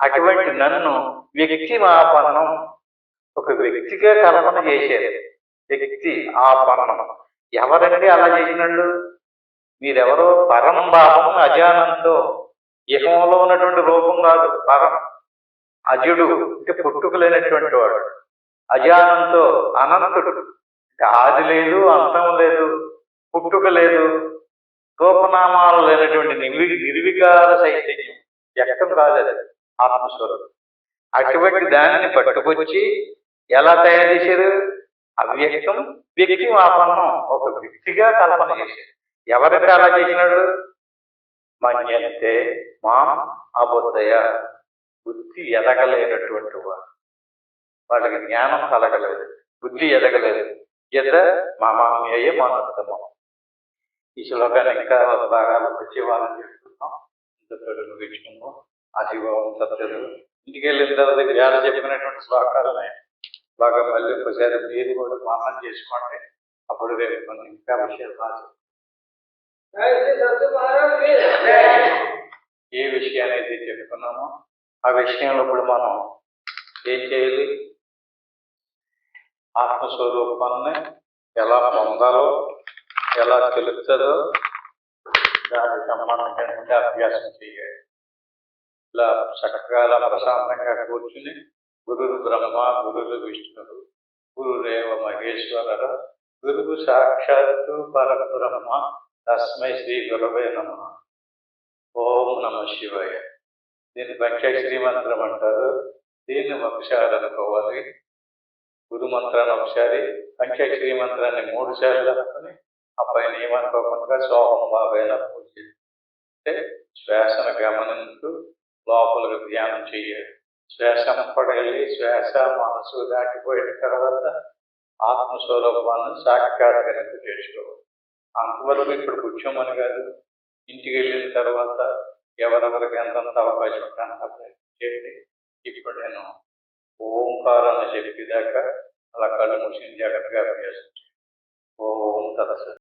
అటువంటి నన్ను వ్యక్తి మాపన్నం, ఒక వ్యక్తిగా కల్పన చేసేది. వ్యక్తి ఆపన్నం ఎవరంటే అలా చేసినట్లు? మీరెవరో పరంభావం అజానంతో, ఇహంలో ఉన్నటువంటి రూపం కాదు. పరం అజుడు అంటే పుట్టుకలేనటువంటి వాడు, అజానంతో అనంతుడు అంటే ఆది లేదు, అంతం లేదు, పుట్టుక లేదు, రూపనామాలు లేనటువంటి నిర్వికార చైతన్యం, వ్యక్తం కాదు, అది ఆత్మస్వరూపం. అటువంటి దానిని పట్టుకొచ్చి ఎలా తయారు చేశారు? అవ్యక్తం వ్యక్తి ఆపన్నం, ఒక వ్యక్తిగా కల్పన చేశారు. ఎవరైతే అలా చేసినాడు? మన్యంతే మా అబుద్ధయ, బుద్ధి ఎదగలేనటువంటి వాడు, వాళ్ళకి జ్ఞానం కలగలేదు, బుద్ధి ఎదగలేదు. ఎద మామామ్యయ మానోత్తమం. ఈ శ్లోకాన్ని ఇంకా బాగా వచ్చే వాళ్ళని చెప్తున్నాం, ఇంతతో ముగించుకున్నాం. ఆశీర్వాదం సత్యదు. ఇంటికి వెళ్ళిన తర్వాత జ్ఞానం చెప్పినటువంటి శ్లోకాలు బాగా మళ్ళీ ఒకసారి మీరు కూడా మానం చేసుకోండి. అప్పుడు రేపు మనం ఇంకా విషయాలు రాదు. ఏ విషయాన్ని అయితే చెప్పుకున్నామో ఆ విషయంలో ఇప్పుడు మనం ఏం చేయాలి? ఆత్మస్వరూపాన్ని ఎలా పొందాలో, ఎలా తెలుస్తుందో దానికి సంబంధించినటువంటి అభ్యాసం చేయాలి. ఇలా చక్కగా ప్రశాంతంగా కూర్చుని గురువు బ్రహ్మ, గురువు విష్ణువు, గురురేవ మహేశ్వర, గురువు సాక్షాత్తు పరబ్రహ్మ, తస్మై శ్రీ గురవే నమః. ఓం నమః శివాయ. దీన్ని పంచాక్షరి మంత్రం అంటారు. దీన్ని ఒకసారి అనుకోవాలి. గురు మంత్రాన్ని ఒకసారి, పంచాక్షరి మంత్రాన్ని 3 సార్లు అనుకుని ఆ పైన ఏమనుకోకుండా సోహం బాబైన పూజ అంటే శ్వాసను గమనించు లోపలికి ధ్యానం చేయాలి. శ్వాస పడగలి శ్వాస మనసు దాటిపోయిన తర్వాత ఆత్మస్వరూపాన్ని సాక్షాత్కరింప చేసుకోవాలి. అంతవరకు ఇప్పుడు కూర్చోమని కాదు, ఇంటికి వెళ్ళిన తర్వాత ఎవరెవరికి ఎంతంత అవకాశం ఉంటాను చేయండి. ఇప్పుడు నేను ఓంకారాన్ని చెప్పేదాకా అలా కళ్ళు మూసిన జాగ్రత్తగా అభ్యాసం. ఓం తత్సత్.